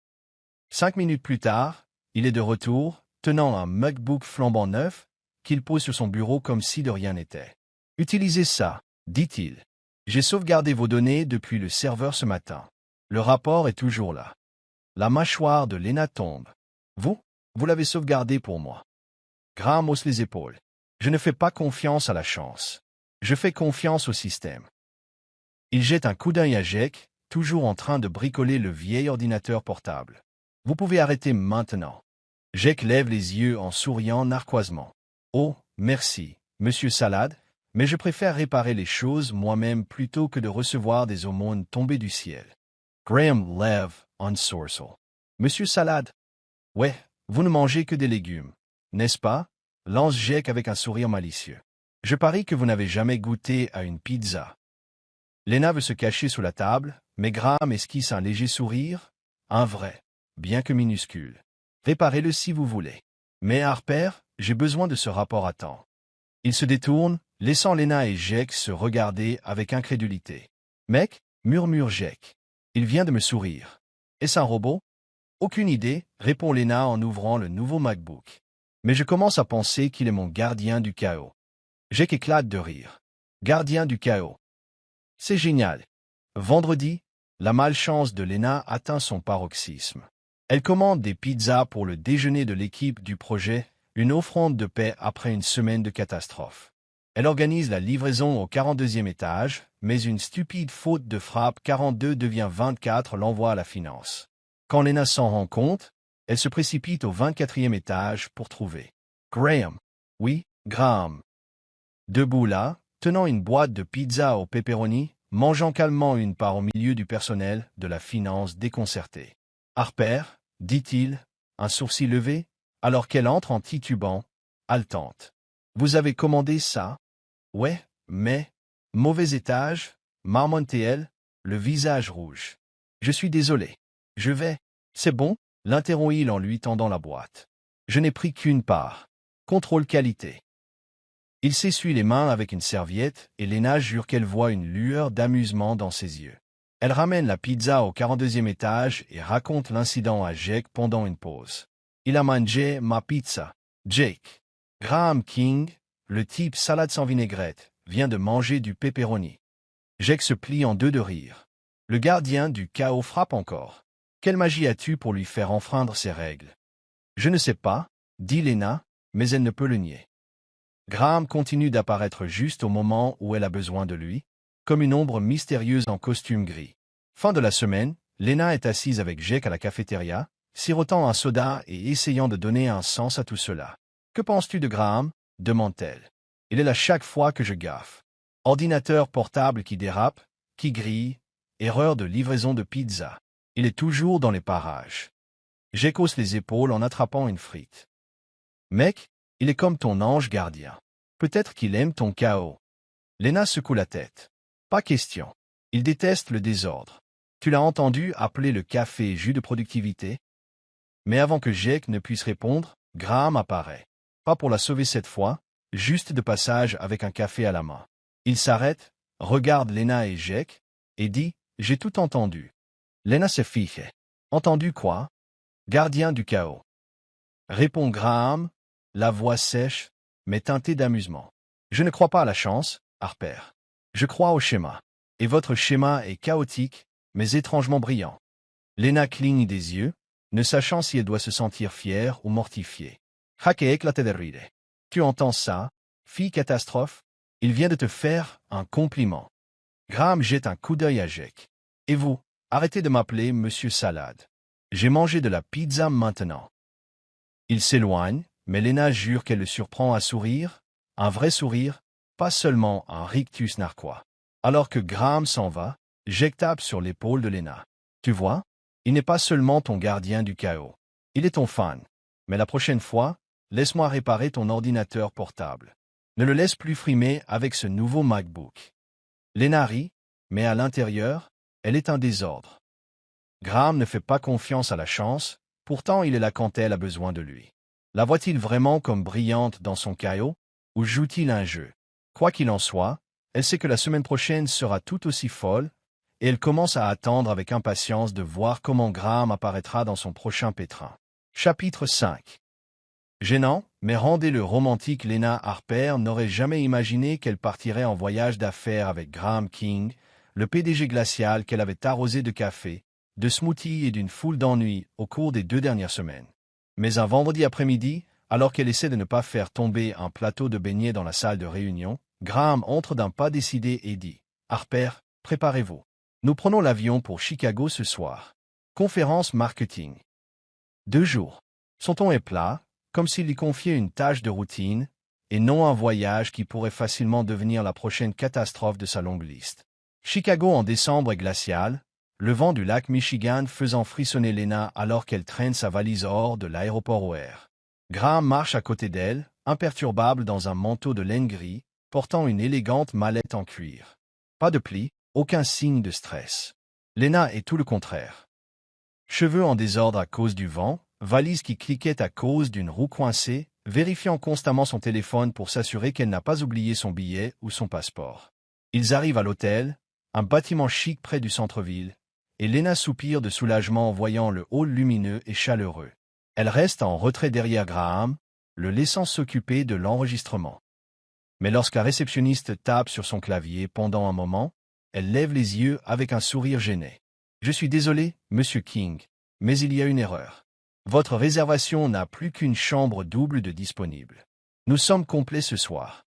5 minutes plus tard, il est de retour, tenant un MacBook flambant neuf, qu'il pose sur son bureau comme si de rien n'était. « Utilisez ça » dit-il. « J'ai sauvegardé vos données depuis le serveur ce matin. Le rapport est toujours là. » La mâchoire de Lena tombe. « Vous l'avez sauvegardé pour moi. » Graham hausse les épaules. « Je ne fais pas confiance à la chance. Je fais confiance au système. » Il jette un coup d'œil à Jake, toujours en train de bricoler le vieil ordinateur portable. « Vous pouvez arrêter maintenant. » Jake lève les yeux en souriant narquoisement. « Oh, merci, Monsieur Salade, mais je préfère réparer les choses moi-même plutôt que de recevoir des aumônes tombées du ciel. » Graham lève un sourcil. « Monsieur Salade ?»« Ouais, vous ne mangez que des légumes, n'est-ce pas ?» lance Jake avec un sourire malicieux. « Je parie que vous n'avez jamais goûté à une pizza. » Lena veut se cacher sous la table, mais Graham esquisse un léger sourire. Un vrai, bien que minuscule. « Réparez-le si vous voulez. Mais Harper, j'ai besoin de ce rapport à temps. » Il se détourne, laissant Lena et Jake se regarder avec incrédulité. « Mec » murmure Jake. « Il vient de me sourire. Est-ce un robot ?» « Aucune idée » répond Lena en ouvrant le nouveau MacBook. « Mais je commence à penser qu'il est mon gardien du chaos. » Jake éclate de rire. « Gardien du chaos. C'est génial. » Vendredi, la malchance de Lena atteint son paroxysme. Elle commande des pizzas pour le déjeuner de l'équipe du projet, une offrande de paix après une semaine de catastrophe. Elle organise la livraison au 42e étage, mais une stupide faute de frappe 42 devient 24 l'envoie à la finance. Quand Lena s'en rend compte, elle se précipite au 24e étage pour trouver Graham. Oui, Graham. Debout là, tenant une boîte de pizza au pepperoni, mangeant calmement une part au milieu du personnel de la finance déconcerté. « Harper » dit-il, un sourcil levé, alors qu'elle entre en titubant, haletante. « Vous avez commandé ça ?»« Ouais, mais... » « Mauvais étage » marmonne-t-elle, le visage rouge. « Je suis désolé. Je vais... »« C'est bon » l'interrompt-il en lui tendant la boîte. « Je n'ai pris qu'une part. Contrôle qualité. Il s'essuie les mains avec une serviette et Lena jure qu'elle voit une lueur d'amusement dans ses yeux. Elle ramène la pizza au 42e étage et raconte l'incident à Jake pendant une pause. Il a mangé ma pizza. Jake. Graham King, le type salade sans vinaigrette, vient de manger du pepperoni. Jake se plie en deux de rire. Le gardien du chaos frappe encore. Quelle magie as-tu pour lui faire enfreindre ses règles? Je ne sais pas, dit Lena, mais elle ne peut le nier. Graham continue d'apparaître juste au moment où elle a besoin de lui, comme une ombre mystérieuse en costume gris. Fin de la semaine, Lena est assise avec Jake à la cafétéria, sirotant un soda et essayant de donner un sens à tout cela. « Que penses-tu de Graham » demande-t-elle. « Il est là chaque fois que je gaffe. Ordinateur portable qui dérape, qui grille, erreur de livraison de pizza. Il est toujours dans les parages. » Jake hausse les épaules en attrapant une frite. « Mec, il est comme ton ange gardien. Peut-être qu'il aime ton chaos. » Lena secoue la tête. « Pas question. Il déteste le désordre. Tu l'as entendu appeler le café jus de productivité ?» Mais avant que Jake ne puisse répondre, Graham apparaît. Pas pour la sauver cette fois, juste de passage avec un café à la main. Il s'arrête, regarde Lena et Jake, et dit « J'ai tout entendu. » Lena se fiche. « Entendu quoi ?»« Gardien du chaos. » Répond Graham, la voix sèche, mais teintée d'amusement. « Je ne crois pas à la chance, Harper. Je crois au schéma. Et votre schéma est chaotique, mais étrangement brillant. » Lena cligne des yeux, ne sachant si elle doit se sentir fière ou mortifiée. Jake éclate de rire. « Tu entends ça, fille catastrophe? Il vient de te faire un compliment. » Graham jette un coup d'œil à Jake. « Et vous, arrêtez de m'appeler Monsieur Salade. J'ai mangé de la pizza maintenant. » Il s'éloigne, mais Lena jure qu'elle le surprend à sourire, un vrai sourire, pas seulement un rictus narquois. Alors que Graham s'en va, Jake tape sur l'épaule de Lena. « Tu vois, il n'est pas seulement ton gardien du chaos. Il est ton fan. Mais la prochaine fois, laisse-moi réparer ton ordinateur portable. Ne le laisse plus frimer avec ce nouveau MacBook. » Lena rit, mais à l'intérieur, elle est un désordre. Graham ne fait pas confiance à la chance, pourtant il est là quand elle a besoin de lui. La voit-il vraiment comme brillante dans son chaos, ou joue-t-il un jeu? Quoi qu'il en soit, elle sait que la semaine prochaine sera tout aussi folle, et elle commence à attendre avec impatience de voir comment Graham apparaîtra dans son prochain pétrin. Chapitre 5. Gênant, mais rendez-le romantique, Lena Harper n'aurait jamais imaginé qu'elle partirait en voyage d'affaires avec Graham King, le PDG glacial qu'elle avait arrosé de café, de smoothies et d'une foule d'ennuis au cours des 2 dernières semaines. Mais un vendredi après-midi, alors qu'elle essaie de ne pas faire tomber un plateau de beignets dans la salle de réunion, Graham entre d'un pas décidé et dit « Harper, préparez-vous. Nous prenons l'avion pour Chicago ce soir. Conférence marketing. 2 jours. » Son ton est plat, comme s'il lui confiait une tâche de routine, et non un voyage qui pourrait facilement devenir la prochaine catastrophe de sa longue liste. Chicago en décembre est glacial, le vent du lac Michigan faisant frissonner Lena alors qu'elle traîne sa valise hors de l'aéroport O'Hare. Graham marche à côté d'elle, imperturbable dans un manteau de laine gris, portant une élégante mallette en cuir. Pas de plis, aucun signe de stress. Lena est tout le contraire. Cheveux en désordre à cause du vent, valise qui cliquait à cause d'une roue coincée, vérifiant constamment son téléphone pour s'assurer qu'elle n'a pas oublié son billet ou son passeport. Ils arrivent à l'hôtel, un bâtiment chic près du centre-ville, et Lena soupire de soulagement en voyant le hall lumineux et chaleureux. Elle reste en retrait derrière Graham, le laissant s'occuper de l'enregistrement. Mais lorsqu'un réceptionniste tape sur son clavier pendant un moment, elle lève les yeux avec un sourire gêné. « Je suis désolé, Monsieur King, mais il y a une erreur. Votre réservation n'a plus qu'une chambre double de disponible. Nous sommes complets ce soir. »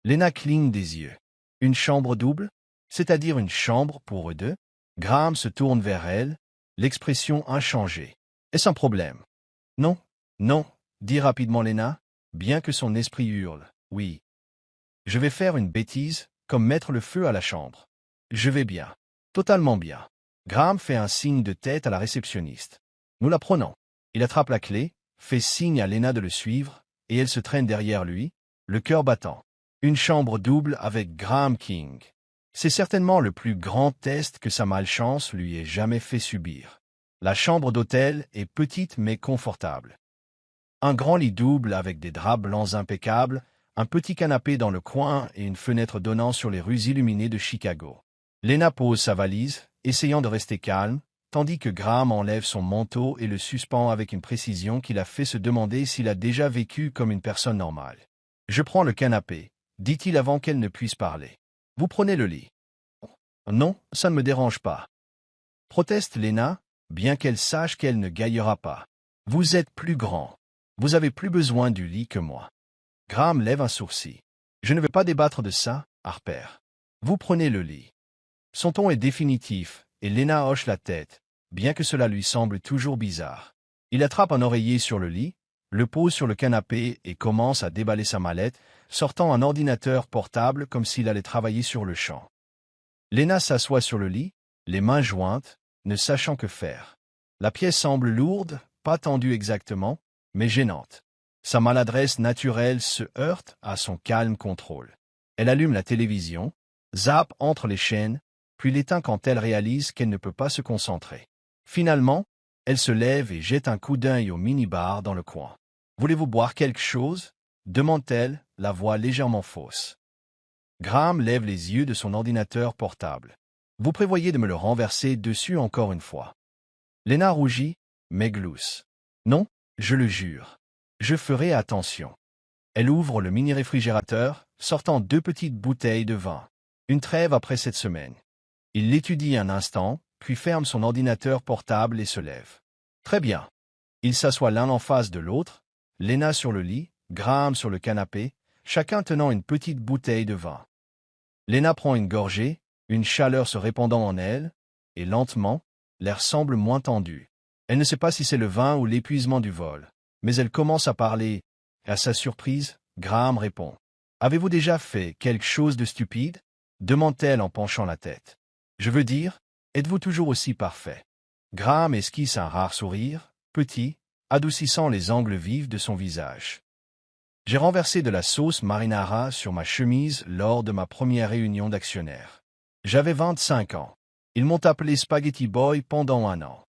Lena cligne des yeux. « Une chambre double? C'est-à-dire une chambre pour eux deux ?» Graham se tourne vers elle, l'expression inchangée. « Est-ce un problème? » « Non, non, dit rapidement Lena, bien que son esprit hurle. « Oui. Je vais faire une bêtise, comme mettre le feu à la chambre. Je vais bien. Totalement bien. » Graham fait un signe de tête à la réceptionniste. « Nous la prenons. » Il attrape la clé, fait signe à Lena de le suivre, et elle se traîne derrière lui, le cœur battant. Une chambre double avec Graham King. C'est certainement le plus grand test que sa malchance lui ait jamais fait subir. La chambre d'hôtel est petite mais confortable. Un grand lit double avec des draps blancs impeccables, un petit canapé dans le coin et une fenêtre donnant sur les rues illuminées de Chicago. Lena pose sa valise, essayant de rester calme, tandis que Graham enlève son manteau et le suspend avec une précision qui la fait se demander s'il a déjà vécu comme une personne normale. « Je prends le canapé », dit-il avant qu'elle ne puisse parler. « Vous prenez le lit. »« Non, ça ne me dérange pas. » proteste Lena, bien qu'elle sache qu'elle ne gagnera pas. « Vous êtes plus grand. Vous avez plus besoin du lit que moi. » Graham lève un sourcil. « Je ne veux pas débattre de ça, Harper. Vous prenez le lit. » Son ton est définitif, et Lena hoche la tête, bien que cela lui semble toujours bizarre. Il attrape un oreiller sur le lit, le pose sur le canapé et commence à déballer sa mallette, sortant un ordinateur portable comme s'il allait travailler sur le champ. Lena s'assoit sur le lit, les mains jointes, ne sachant que faire. La pièce semble lourde, pas tendue exactement, mais gênante. Sa maladresse naturelle se heurte à son calme contrôle. Elle allume la télévision, zappe entre les chaînes, puis l'éteint quand elle réalise qu'elle ne peut pas se concentrer. Finalement, elle se lève et jette un coup d'œil au mini-bar dans le coin. « Voulez-vous boire quelque chose ?» demande-t-elle, la voix légèrement fausse. Graham lève les yeux de son ordinateur portable. « Vous prévoyez de me le renverser dessus encore une fois ?» Lena rougit, mais glousse. « Non, je le jure. Je ferai attention. » Elle ouvre le mini-réfrigérateur, sortant 2 petites bouteilles de vin. Une trêve après cette semaine. Il l'étudie un instant, puis ferme son ordinateur portable et se lève. Très bien. Ils s'assoient l'un en face de l'autre, Lena sur le lit, Graham sur le canapé, chacun tenant une petite bouteille de vin. Lena prend une gorgée, une chaleur se répandant en elle, et lentement, l'air semble moins tendu. Elle ne sait pas si c'est le vin ou l'épuisement du vol, mais elle commence à parler. À sa surprise, Graham répond. « Avez-vous déjà fait quelque chose de stupide ?» demande-t-elle en penchant la tête. « Je veux dire, êtes-vous toujours aussi parfait ?» Graham esquisse un rare sourire, petit, adoucissant les angles vifs de son visage. « J'ai renversé de la sauce marinara sur ma chemise lors de ma première réunion d'actionnaires. J'avais 25 ans. Ils m'ont appelé Spaghetti Boy pendant 1 an. »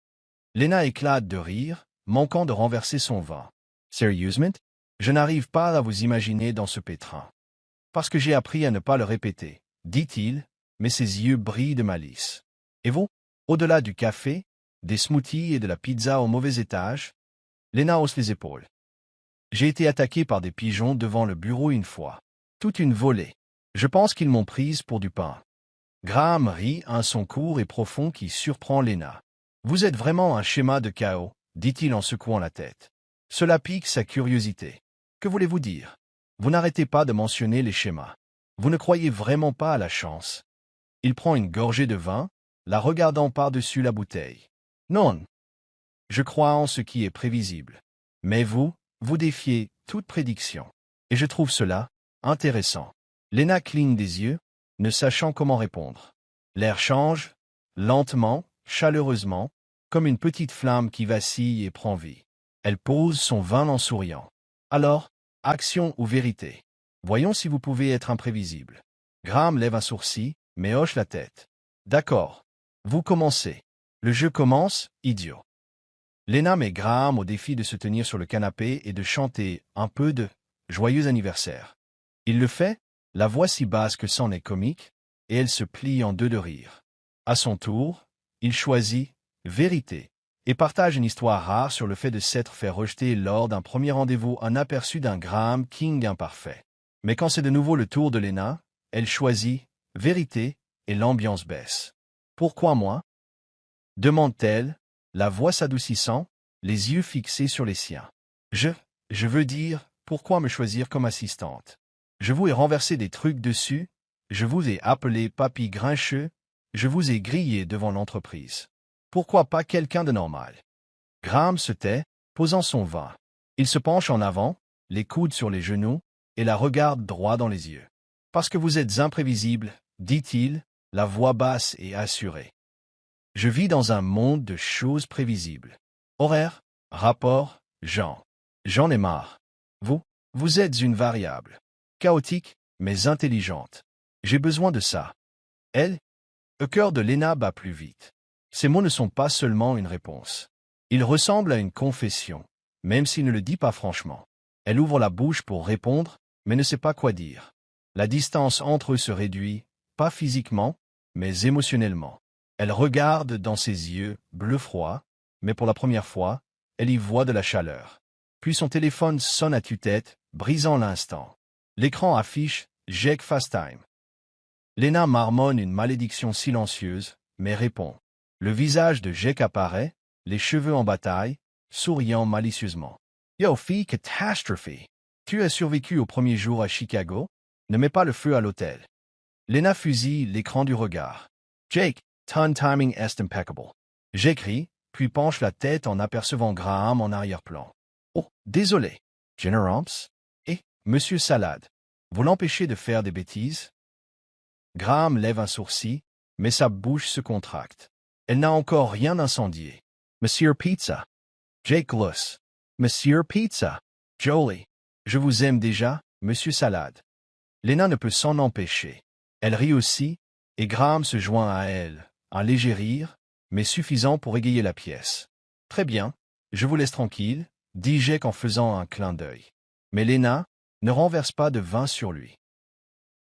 Lena éclate de rire, manquant de renverser son vin. « Sérieusement? Je n'arrive pas à vous imaginer dans ce pétrin. »« Parce que j'ai appris à ne pas le répéter, » dit-il, mais ses yeux brillent de malice. « Et vous? Au-delà du café, des smoothies et de la pizza au mauvais étage ?» Lena hausse les épaules. « J'ai été attaqué par des pigeons devant le bureau une fois. Toute une volée. Je pense qu'ils m'ont prise pour du pain. » Graham rit un son court et profond qui surprend Lena. « Vous êtes vraiment un schéma de chaos, » dit-il en secouant la tête. Cela pique sa curiosité. « Que voulez-vous dire? Vous n'arrêtez pas de mentionner les schémas. Vous ne croyez vraiment pas à la chance. » Il prend une gorgée de vin, la regardant par-dessus la bouteille. « Non. Je crois en ce qui est prévisible. Mais vous défiez toute prédiction. Et je trouve cela intéressant. » Lena cligne des yeux, ne sachant comment répondre. L'air change, lentement, chaleureusement, comme une petite flamme qui vacille et prend vie. Elle pose son vin en souriant. « Alors, action ou vérité? Voyons si vous pouvez être imprévisible. » Graham lève un sourcil, mais hoche la tête. « D'accord. Vous commencez. Le jeu commence, idiot. » Lena met Graham au défi de se tenir sur le canapé et de chanter un peu de « Joyeux anniversaire ». Il le fait, la voix si basse que c'en est comique, et elle se plie en deux de rire. À son tour, il choisit « Vérité » et partage une histoire rare sur le fait de s'être fait rejeter lors d'un premier rendez-vous, un aperçu d'un Graham King imparfait. Mais quand c'est de nouveau le tour de Lena, elle choisit « Vérité » et l'ambiance baisse. « Pourquoi moi ?» demande-t-elle, la voix s'adoucissant, les yeux fixés sur les siens. « Je veux dire, pourquoi me choisir comme assistante? Je vous ai renversé des trucs dessus, je vous ai appelé papy grincheux, je vous ai grillé devant l'entreprise. Pourquoi pas quelqu'un de normal? » Graham se tait, posant son vin. Il se penche en avant, les coudes sur les genoux, et la regarde droit dans les yeux. « Parce que vous êtes imprévisible, » dit-il, la voix basse et assurée. « Je vis dans un monde de choses prévisibles. Horaire, rapport, gens. J'en ai marre. Vous êtes une variable. Chaotique, mais intelligente. J'ai besoin de ça. » Le cœur de Lena bat plus vite. Ces mots ne sont pas seulement une réponse. Ils ressemblent à une confession. même s'il ne le dit pas franchement. Elle ouvre la bouche pour répondre, mais ne sait pas quoi dire. La distance entre eux se réduit, pas physiquement, mais émotionnellement. Elle regarde dans ses yeux, bleu froid, mais pour la première fois, elle y voit de la chaleur. Puis son téléphone sonne à tue-tête, brisant l'instant. L'écran affiche « Jake FaceTime ». Lena marmonne une malédiction silencieuse, mais répond. Le visage de Jake apparaît, les cheveux en bataille, souriant malicieusement. « Yo, fille, catastrophe! Tu as survécu au premier jour à Chicago? Ne mets pas le feu à l'hôtel. » Lena fusille l'écran du regard. « Jake, ton timing est impeccable. » J'écris, puis penche la tête en apercevant Graham en arrière-plan. « Oh, désolé. Jenna Ramps? Et, Monsieur Salade, vous l'empêchez de faire des bêtises? » Graham lève un sourcil, mais sa bouche se contracte. Elle n'a encore rien incendié. « Monsieur Pizza. » Jake glousse. « Monsieur Pizza. » Jolie. « Je vous aime déjà, Monsieur Salade. » Lena ne peut s'en empêcher. Elle rit aussi, et Graham se joint à elle. Un léger rire, mais suffisant pour égayer la pièce. « Très bien, je vous laisse tranquille, » dit Jake en faisant un clin d'œil. Mais Lena ne renverse pas de vin sur lui.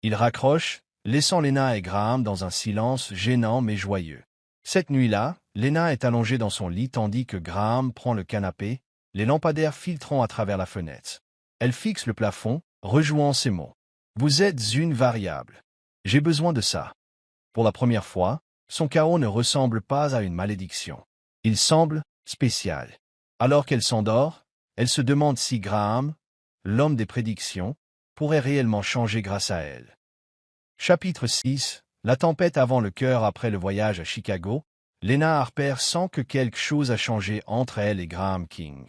Il raccroche, laissant Lena et Graham dans un silence gênant mais joyeux. Cette nuit-là, Lena est allongée dans son lit tandis que Graham prend le canapé, les lampadaires filtrant à travers la fenêtre. Elle fixe le plafond, rejouant ces mots. « Vous êtes une variable. J'ai besoin de ça. » Pour la première fois, son chaos ne ressemble pas à une malédiction. Il semble spécial. Alors qu'elle s'endort, elle se demande si Graham, l'homme des prédictions, pourrait réellement changer grâce à elle. Chapitre 6. La tempête avant le cœur après le voyage à Chicago. Lena Harper sent que quelque chose a changé entre elle et Graham King.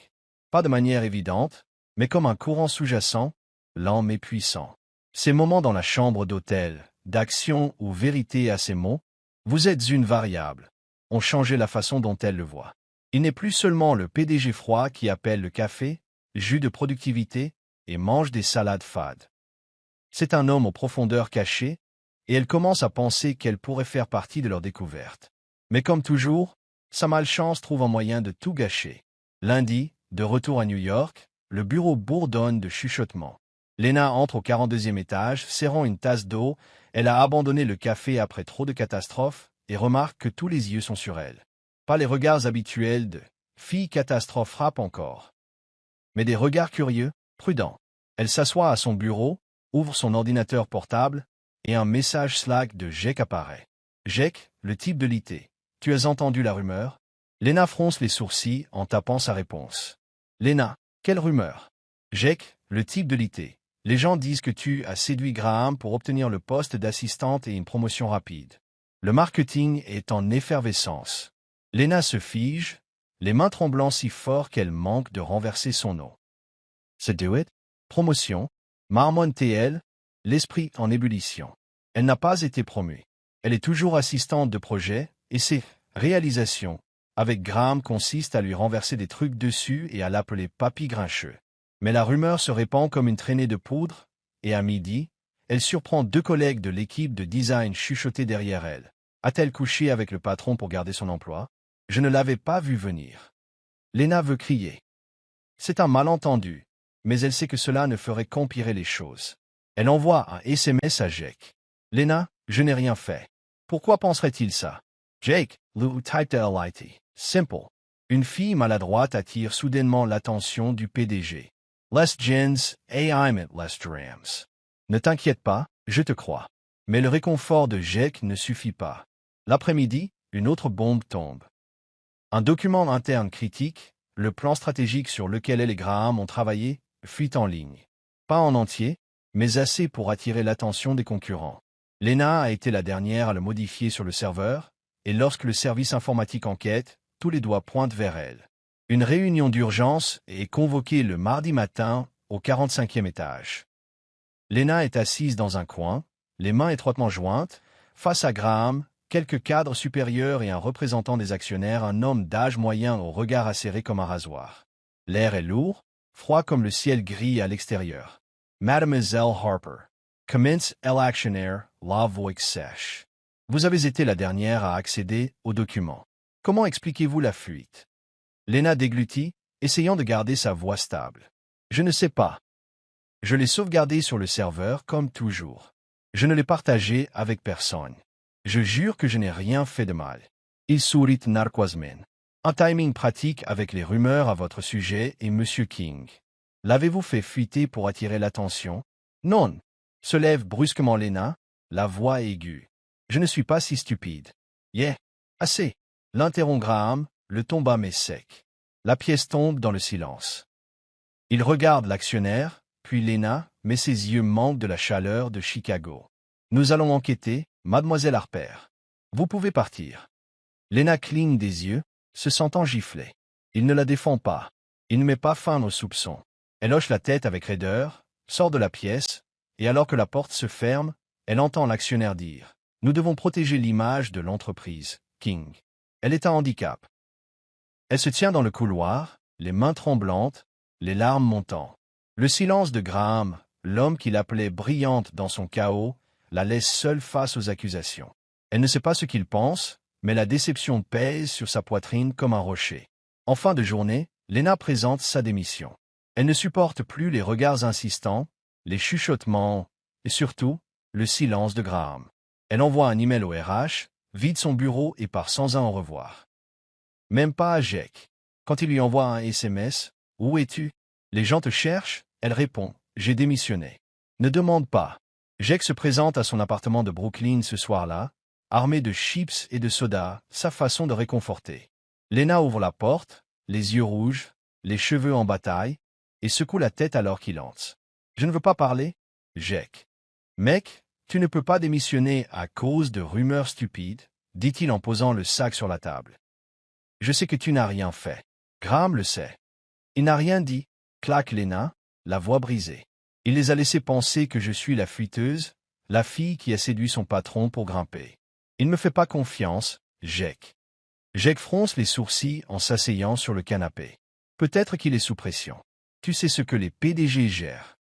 Pas de manière évidente, mais comme un courant sous-jacent, lent mais puissant. Ces moments dans la chambre d'hôtel, d'action ou vérité à ces mots, vous êtes une variable, ont changé la façon dont elle le voit. Il n'est plus seulement le PDG froid qui appelle le café, jus de productivité, et mange des salades fades. C'est un homme aux profondeurs cachées, et elle commence à penser qu'elle pourrait faire partie de leur découverte. Mais comme toujours, sa malchance trouve un moyen de tout gâcher. Lundi, de retour à New York, le bureau bourdonne de chuchotements. Lena entre au 42e étage, serrant une tasse d'eau. Elle a abandonné le café après trop de catastrophes et remarque que tous les yeux sont sur elle. Pas les regards habituels de « fille catastrophe frappe encore », mais des regards curieux, prudents. Elle s'assoit à son bureau, ouvre son ordinateur portable, et un message Slack de Jake apparaît. « Jake, le type de l'IT. Tu as entendu la rumeur ?» Lena fronce les sourcils en tapant sa réponse. « Lena, quelle rumeur ?» Jake, le type de l'IT. Les gens disent que tu as séduit Graham pour obtenir le poste d'assistante et une promotion rapide. Le marketing est en effervescence. Lena se fige, les mains tremblant si fort qu'elle manque de renverser son eau. Se do it? Promotion, marmonne-t-elle, l'esprit en ébullition. Elle n'a pas été promue. Elle est toujours assistante de projet, et ses réalisations, avec Graham, consistent à lui renverser des trucs dessus et à l'appeler papy grincheux. Mais la rumeur se répand comme une traînée de poudre, et à midi, elle surprend 2 collègues de l'équipe de design chuchotés derrière elle. A-t-elle couché avec le patron pour garder son emploi? Je ne l'avais pas vu venir. Lena veut crier. C'est un malentendu, mais elle sait que cela ne ferait qu'empirer les choses. Elle envoie un SMS à Jake. Lena, je n'ai rien fait. Pourquoi penserait-il ça? Jake, Lou type de LIT. Simple. Une fille maladroite attire soudainement l'attention du PDG. Les gens, I'm at les drams. Ne t'inquiète pas, je te crois. Mais le réconfort de Jake ne suffit pas. L'après-midi, une autre bombe tombe. Un document interne critique, le plan stratégique sur lequel elle et Graham ont travaillé, fuit en ligne. Pas en entier, mais assez pour attirer l'attention des concurrents. Lena a été la dernière à le modifier sur le serveur, et lorsque le service informatique enquête, tous les doigts pointent vers elle. Une réunion d'urgence est convoquée le mardi matin au 45e étage. Lena est assise dans un coin, les mains étroitement jointes, face à Graham, quelques cadres supérieurs et un représentant des actionnaires, un homme d'âge moyen au regard acéré comme un rasoir. L'air est lourd, froid comme le ciel gris à l'extérieur. Mademoiselle Harper. Commence l'actionnaire, la voix sèche. Vous avez été la dernière à accéder aux documents. Comment expliquez-vous la fuite? Lena déglutit, essayant de garder sa voix stable. Je ne sais pas. Je l'ai sauvegardé sur le serveur comme toujours. Je ne l'ai partagé avec personne. Je jure que je n'ai rien fait de mal. Il sourit narquoisement. Un timing pratique avec les rumeurs à votre sujet et Monsieur King. L'avez-vous fait fuiter pour attirer l'attention? Non. Se lève brusquement Lena, la voix aiguë. Je ne suis pas si stupide. Yeah. Assez. L'interrompt Graham, le ton bas mais sec. La pièce tombe dans le silence. Il regarde l'actionnaire, puis Lena, mais ses yeux manquent de la chaleur de Chicago. Nous allons enquêter, mademoiselle Harper. Vous pouvez partir. Lena cligne des yeux, se sentant giflée. Il ne la défend pas. Il ne met pas fin aux soupçons. Elle hoche la tête avec raideur, sort de la pièce, et alors que la porte se ferme, elle entend l'actionnaire dire « Nous devons protéger l'image de l'entreprise, King. » Elle est un handicap. Elle se tient dans le couloir, les mains tremblantes, les larmes montant. Le silence de Graham, l'homme qu'il appelait brillante dans son chaos, la laisse seule face aux accusations. Elle ne sait pas ce qu'il pense, mais la déception pèse sur sa poitrine comme un rocher. En fin de journée, Lena présente sa démission. Elle ne supporte plus les regards insistants, les chuchotements, et surtout, le silence de Graham. Elle envoie un email au RH, vide son bureau et part sans un au revoir. Même pas à Jake. Quand il lui envoie un SMS, « Où es-tu? Les gens te cherchent ?» Elle répond, « J'ai démissionné. » Ne demande pas. Jake se présente à son appartement de Brooklyn ce soir-là, armé de chips et de soda, sa façon de réconforter. Lena ouvre la porte, les yeux rouges, les cheveux en bataille, et secoue la tête alors qu'il entre. « Je ne veux pas parler, Jake. »« Mec, tu ne peux pas démissionner à cause de rumeurs stupides, » dit-il en posant le sac sur la table. « Je sais que tu n'as rien fait. Graham le sait. » Il n'a rien dit, claque Lena, la voix brisée. Il les a laissés penser que je suis la fuiteuse, la fille qui a séduit son patron pour grimper. Il ne me fait pas confiance, Jake. Jake fronce les sourcils en s'asseyant sur le canapé. Peut-être qu'il est sous pression. Tu sais ce que les PDG gèrent.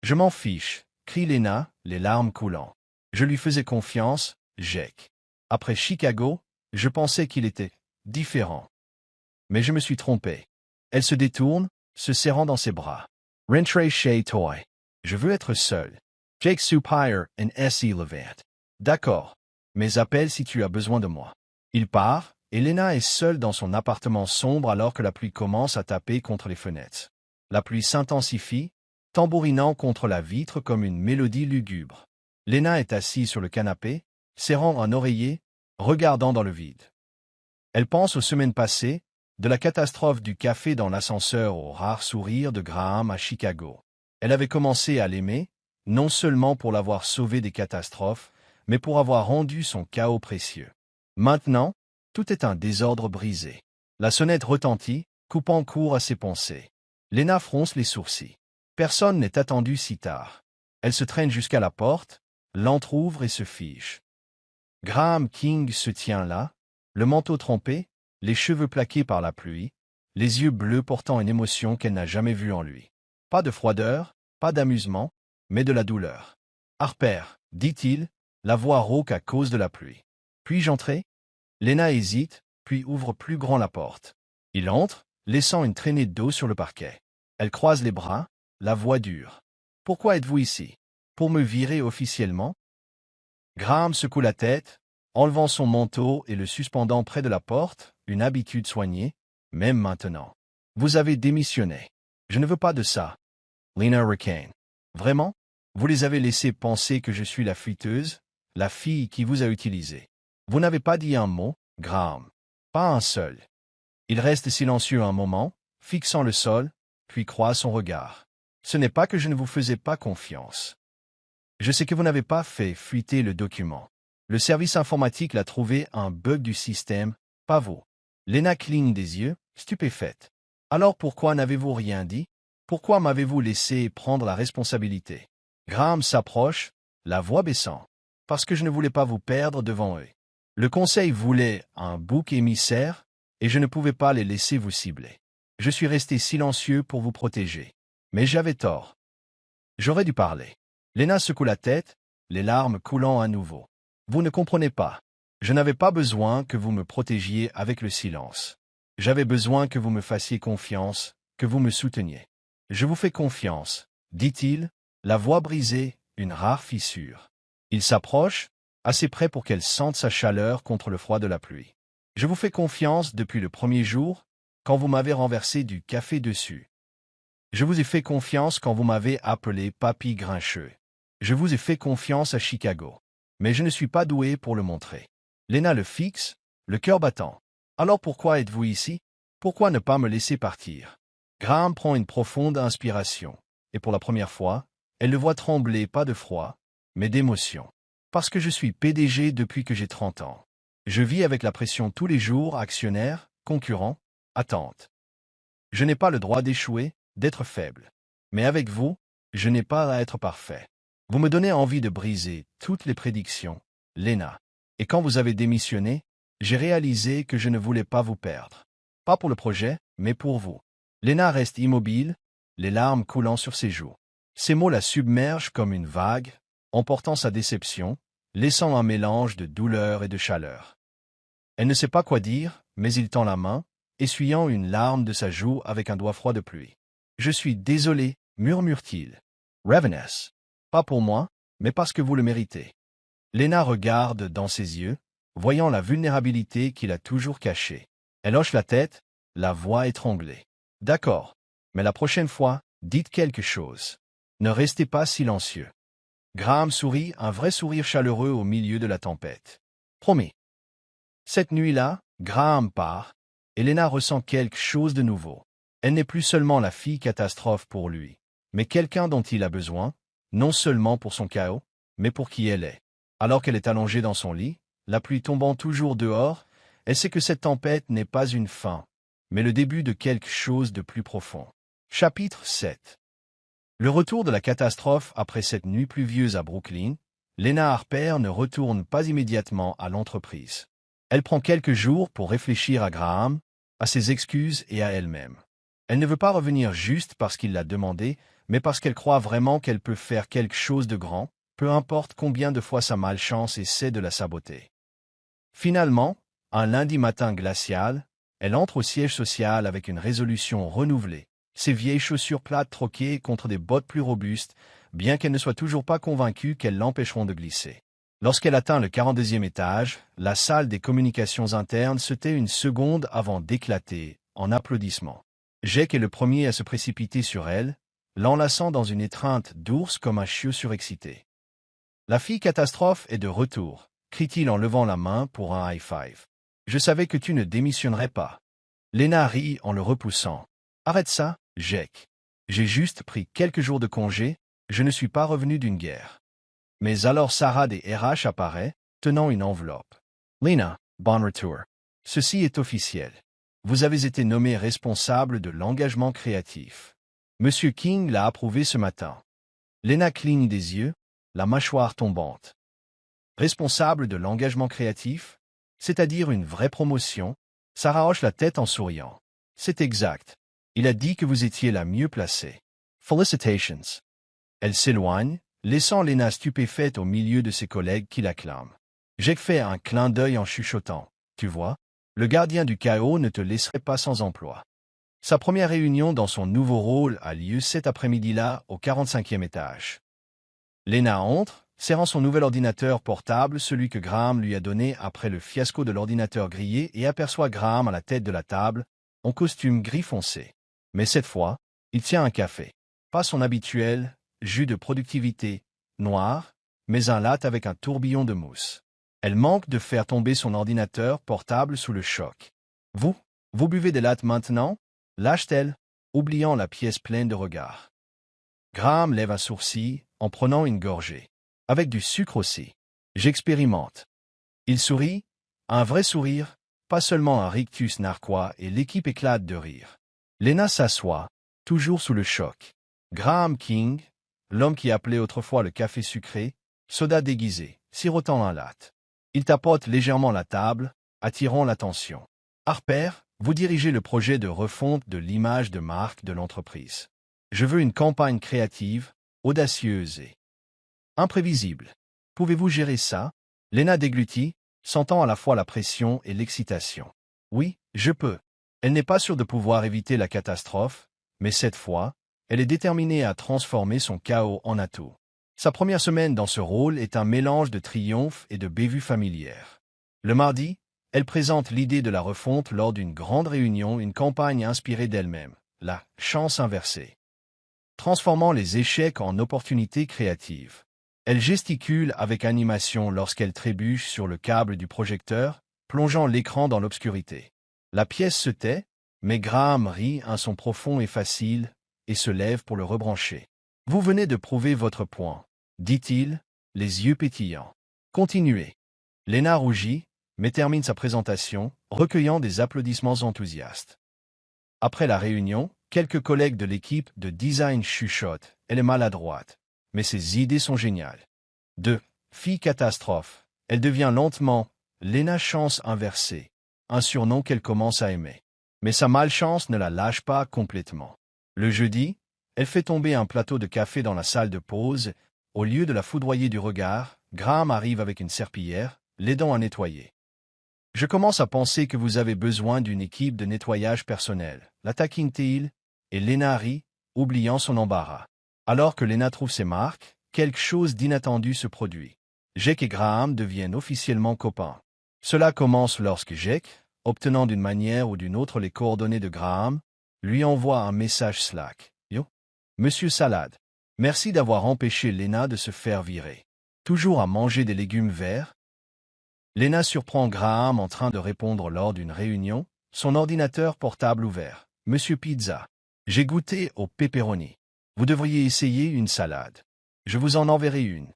Je m'en fiche, crie Lena, les larmes coulant. Je lui faisais confiance, Jake. Après Chicago, je pensais qu'il était différent. Mais je me suis trompé. Elle se détourne, se serrant dans ses bras. Rentrez chez toi. Je veux être seul. Jake soupire and S.E. Levant. D'accord. Mais appelle si tu as besoin de moi. Il part, et Lena est seule dans son appartement sombre alors que la pluie commence à taper contre les fenêtres. La pluie s'intensifie, tambourinant contre la vitre comme une mélodie lugubre. Lena est assise sur le canapé, serrant un oreiller, regardant dans le vide. Elle pense aux semaines passées, de la catastrophe du café dans l'ascenseur au rare sourire de Graham à Chicago. Elle avait commencé à l'aimer, non seulement pour l'avoir sauvé des catastrophes, mais pour avoir rendu son chaos précieux. Maintenant, tout est un désordre brisé. La sonnette retentit, coupant court à ses pensées. Lena fronce les sourcils. Personne n'est attendu si tard. Elle se traîne jusqu'à la porte, l'entr'ouvre et se fige. Graham King se tient là, le manteau trempé, les cheveux plaqués par la pluie, les yeux bleus portant une émotion qu'elle n'a jamais vue en lui. Pas de froideur, pas d'amusement, mais de la douleur. « Harper, » dit-il, la voix rauque à cause de la pluie. « Puis-je entrer ?» Lena hésite, puis ouvre plus grand la porte. Il entre, laissant une traînée d'eau sur le parquet. Elle croise les bras, la voix dure. « Pourquoi êtes-vous ici? Pour me virer officiellement ?» Graham secoue la tête, enlevant son manteau et le suspendant près de la porte, une habitude soignée, même maintenant. « Vous avez démissionné. Je ne veux pas de ça. » Lena ricane. « Vraiment? Vous les avez laissés penser que je suis la fuiteuse, la fille qui vous a utilisé. Vous n'avez pas dit un mot, Graham. Pas un seul. » Il reste silencieux un moment, fixant le sol, puis croise son regard. « Ce n'est pas que je ne vous faisais pas confiance. Je sais que vous n'avez pas fait fuiter le document. Le service informatique l'a trouvé un bug du système, pas vous. » Lena cligne des yeux, stupéfaite. « Alors pourquoi n'avez-vous rien dit? Pourquoi m'avez-vous laissé prendre la responsabilité? » Graham s'approche, la voix baissant. « Parce que je ne voulais pas vous perdre devant eux. Le conseil voulait un bouc émissaire, et je ne pouvais pas les laisser vous cibler. Je suis resté silencieux pour vous protéger. Mais j'avais tort. J'aurais dû parler. » Lena secoue la tête, les larmes coulant à nouveau. « Vous ne comprenez pas. Je n'avais pas besoin que vous me protégiez avec le silence. J'avais besoin que vous me fassiez confiance, que vous me souteniez. Je vous fais confiance, dit-il, la voix brisée, une rare fissure. Il s'approche, assez près pour qu'elle sente sa chaleur contre le froid de la pluie. Je vous fais confiance depuis le premier jour, quand vous m'avez renversé du café dessus. Je vous ai fait confiance quand vous m'avez appelé Papy Grincheux. Je vous ai fait confiance à Chicago. Mais je ne suis pas doué pour le montrer. Lena le fixe, le cœur battant. Alors pourquoi êtes-vous ici? Pourquoi ne pas me laisser partir? Graham prend une profonde inspiration. Et pour la première fois, elle le voit trembler pas de froid, mais d'émotion. Parce que je suis PDG depuis que j'ai 30 ans. Je vis avec la pression tous les jours, actionnaire, concurrent, attente. Je n'ai pas le droit d'échouer, d'être faible. Mais avec vous, je n'ai pas à être parfait. Vous me donnez envie de briser toutes les prédictions, Lena. Et quand vous avez démissionné, j'ai réalisé que je ne voulais pas vous perdre. Pas pour le projet, mais pour vous. Lena reste immobile, les larmes coulant sur ses joues. Ces mots la submergent comme une vague, emportant sa déception, laissant un mélange de douleur et de chaleur. Elle ne sait pas quoi dire, mais il tend la main, essuyant une larme de sa joue avec un doigt froid de pluie. « Je suis désolé, murmure-t-il. Ravenous. Pas pour moi, mais parce que vous le méritez. » Lena regarde dans ses yeux, voyant la vulnérabilité qu'il a toujours cachée. Elle hoche la tête, la voix étranglée. « D'accord, mais la prochaine fois, dites quelque chose. Ne restez pas silencieux. » Graham sourit, un vrai sourire chaleureux au milieu de la tempête. « Promis. » Cette nuit-là, Graham part, et Lena ressent quelque chose de nouveau. Elle n'est plus seulement la fille catastrophe pour lui, mais quelqu'un dont il a besoin, non seulement pour son chaos, mais pour qui elle est. Alors qu'elle est allongée dans son lit, la pluie tombant toujours dehors, elle sait que cette tempête n'est pas une fin, mais le début de quelque chose de plus profond. Chapitre 7. Le retour de la catastrophe après cette nuit pluvieuse à Brooklyn, Lena Harper ne retourne pas immédiatement à l'entreprise. Elle prend quelques jours pour réfléchir à Graham, à ses excuses et à elle-même. Elle ne veut pas revenir juste parce qu'il l'a demandé, mais parce qu'elle croit vraiment qu'elle peut faire quelque chose de grand, peu importe combien de fois sa malchance essaie de la saboter. Finalement, un lundi matin glacial, elle entre au siège social avec une résolution renouvelée, ses vieilles chaussures plates troquées contre des bottes plus robustes, bien qu'elle ne soit toujours pas convaincue qu'elles l'empêcheront de glisser. Lorsqu'elle atteint le 42e étage, la salle des communications internes se tait une seconde avant d'éclater en applaudissements. Jake est le premier à se précipiter sur elle, l'enlaçant dans une étreinte d'ours comme un chiot surexcité. « La fille catastrophe est de retour », crie-t-il en levant la main pour un high-five. « Je savais que tu ne démissionnerais pas. » Lena rit en le repoussant. « Arrête ça, Jake. J'ai juste pris quelques jours de congé, je ne suis pas revenu d'une guerre. » Mais alors Sarah des RH apparaît, tenant une enveloppe. « Lena, bon retour. Ceci est officiel. Vous avez été nommé responsable de l'engagement créatif. Monsieur King l'a approuvé ce matin. » Lena cligne des yeux, la mâchoire tombante. Responsable de l'engagement créatif, c'est-à-dire une vraie promotion, Sarah hoche la tête en souriant. C'est exact. Il a dit que vous étiez la mieux placée. Felicitations. Elle s'éloigne, laissant Lena stupéfaite au milieu de ses collègues qui l'acclament. Jake fait un clin d'œil en chuchotant. Tu vois, le gardien du chaos ne te laisserait pas sans emploi. Sa première réunion dans son nouveau rôle a lieu cet après-midi-là au 45e étage. Lena entre, serrant son nouvel ordinateur portable, celui que Graham lui a donné après le fiasco de l'ordinateur grillé, et aperçoit Graham à la tête de la table, en costume gris foncé. Mais cette fois, il tient un café. Pas son habituel jus de productivité, noir, mais un latte avec un tourbillon de mousse. Elle manque de faire tomber son ordinateur portable sous le choc. « Vous buvez des lattes maintenant ?» lâche-t-elle, oubliant la pièce pleine de regards. Graham lève un sourcil en prenant une gorgée. « Avec du sucre aussi. J'expérimente. » Il sourit, un vrai sourire, pas seulement un rictus narquois, et l'équipe éclate de rire. Lena s'assoit, toujours sous le choc. Graham King, l'homme qui appelait autrefois le café sucré, soda déguisé, sirotant un latte. Il tapote légèrement la table, attirant l'attention. « Harper, vous dirigez le projet de refonte de l'image de marque de l'entreprise. Je veux une campagne créative, audacieuse et imprévisible. Pouvez-vous gérer ça ?» Lena déglutit, sentant à la fois la pression et l'excitation. « Oui, je peux. » Elle n'est pas sûre de pouvoir éviter la catastrophe, mais cette fois, elle est déterminée à transformer son chaos en atout. Sa première semaine dans ce rôle est un mélange de triomphe et de bévue familière. Le mardi, elle présente l'idée de la refonte lors d'une grande réunion, une campagne inspirée d'elle-même, la chance inversée. Transformant les échecs en opportunités créatives. Elle gesticule avec animation lorsqu'elle trébuche sur le câble du projecteur, plongeant l'écran dans l'obscurité. La pièce se tait, mais Graham rit un son profond et facile, et se lève pour le rebrancher. « Vous venez de prouver votre point, » dit-il, les yeux pétillants. « Continuez. » Lena rougit, mais termine sa présentation, recueillant des applaudissements enthousiastes. Après la réunion, quelques collègues de l'équipe de design chuchotent. Elle est maladroite, mais ses idées sont géniales. Fille catastrophe. Elle devient lentement Lena Chance inversée, un surnom qu'elle commence à aimer. Mais sa malchance ne la lâche pas complètement. Le jeudi, elle fait tomber un plateau de café dans la salle de pause. Au lieu de la foudroyer du regard, Graham arrive avec une serpillière, l'aidant à nettoyer. « Je commence à penser que vous avez besoin d'une équipe de nettoyage personnel. » La taquine-t-il, et Lena rit, oubliant son embarras. Alors que Lena trouve ses marques, quelque chose d'inattendu se produit. Jake et Graham deviennent officiellement copains. Cela commence lorsque Jake, obtenant d'une manière ou d'une autre les coordonnées de Graham, lui envoie un message Slack. « Yo, Monsieur Salade, merci d'avoir empêché Lena de se faire virer. Toujours à manger des légumes verts ?» Lena surprend Graham en train de répondre lors d'une réunion, son ordinateur portable ouvert. « Monsieur Pizza, j'ai goûté au pepperoni. Vous devriez essayer une salade. Je vous en enverrai une. »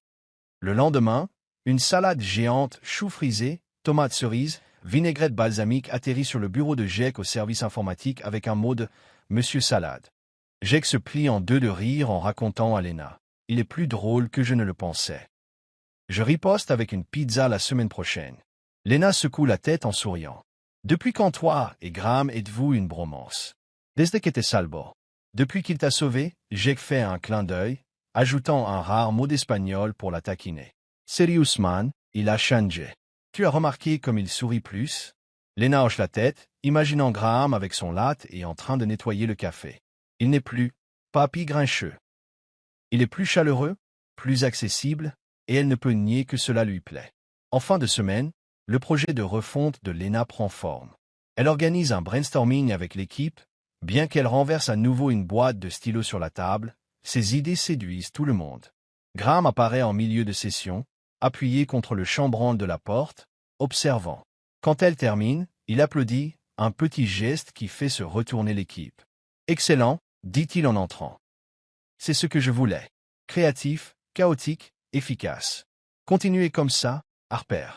Le lendemain, une salade géante, choux frisés, tomates cerises, vinaigrette balsamique atterrit sur le bureau de Jake au service informatique avec un mot de « Monsieur Salade ». Jake se plie en deux de rire en racontant à Lena. « Il est plus drôle que je ne le pensais. Je riposte avec une pizza la semaine prochaine. » Lena secoue la tête en souriant. « Depuis quand toi et Graham êtes-vous une bromance? » « Desde que te salvo. » Depuis qu'il t'a sauvé, Jake fait un clin d'œil, ajoutant un rare mot d'espagnol pour la taquiner. « Sérieusement, il a changé. Tu as remarqué comme il sourit plus? » Lena hoche la tête, imaginant Graham avec son latte et en train de nettoyer le café. Il n'est plus papy grincheux. Il est plus chaleureux, plus accessible, et elle ne peut nier que cela lui plaît. En fin de semaine, le projet de refonte de Lena prend forme. Elle organise un brainstorming avec l'équipe. Bien qu'elle renverse à nouveau une boîte de stylos sur la table, ses idées séduisent tout le monde. Graham apparaît en milieu de session, appuyé contre le chambranle de la porte, observant. Quand elle termine, il applaudit, un petit geste qui fait se retourner l'équipe. « Excellent, » dit-il en entrant. « C'est ce que je voulais. Créatif, chaotique, efficace. Continuez comme ça, Harper. »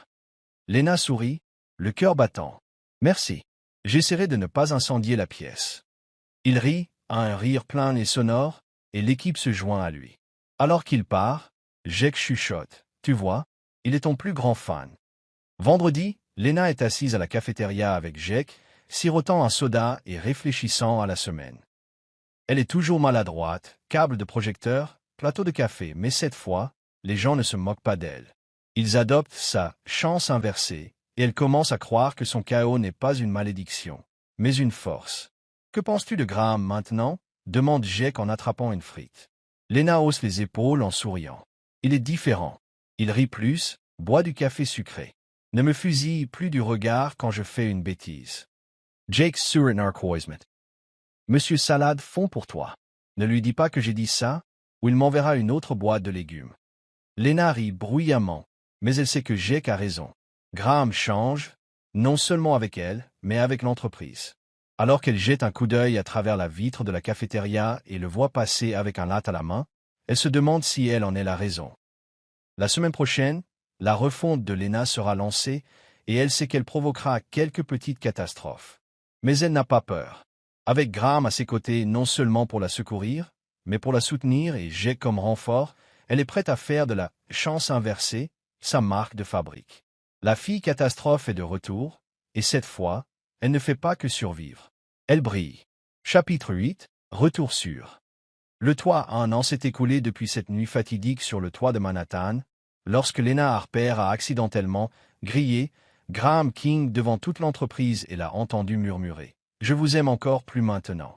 Lena sourit, le cœur battant. « Merci. J'essaierai de ne pas incendier la pièce. » Il rit, a un rire plein et sonore, et l'équipe se joint à lui. Alors qu'il part, Jake chuchote. « Tu vois, il est ton plus grand fan. » Vendredi, Lena est assise à la cafétéria avec Jake, sirotant un soda et réfléchissant à la semaine. Elle est toujours maladroite, câble de projecteur, plateau de café, mais cette fois, les gens ne se moquent pas d'elle. Ils adoptent sa chance inversée, et elle commence à croire que son chaos n'est pas une malédiction, mais une force. « Que penses-tu de Graham maintenant ?» demande Jake en attrapant une frite. Lena hausse les épaules en souriant. « Il est différent. Il rit plus, boit du café sucré. Ne me fusille plus du regard quand je fais une bêtise. » Jake surinarcoismet. « Monsieur Salade fond pour toi. Ne lui dis pas que j'ai dit ça, ou il m'enverra une autre boîte de légumes. » Lena rit bruyamment, mais elle sait que Jake a raison. Graham change, non seulement avec elle, mais avec l'entreprise. Alors qu'elle jette un coup d'œil à travers la vitre de la cafétéria et le voit passer avec un latte à la main, elle se demande si elle en est la raison. La semaine prochaine, la refonte de Lena sera lancée et elle sait qu'elle provoquera quelques petites catastrophes. Mais elle n'a pas peur. Avec Graham à ses côtés non seulement pour la secourir, mais pour la soutenir et Jake comme renfort, elle est prête à faire de la chance inversée sa marque de fabrique. La fille catastrophe est de retour, et cette fois, elle ne fait pas que survivre. Elle brille. Chapitre 8. Retour sûr. Le toit à un an s'est écoulé depuis cette nuit fatidique sur le toit de Manhattan, lorsque Lena Harper a accidentellement grillé Graham King devant toute l'entreprise et l'a entendu murmurer. je vous aime encore plus maintenant.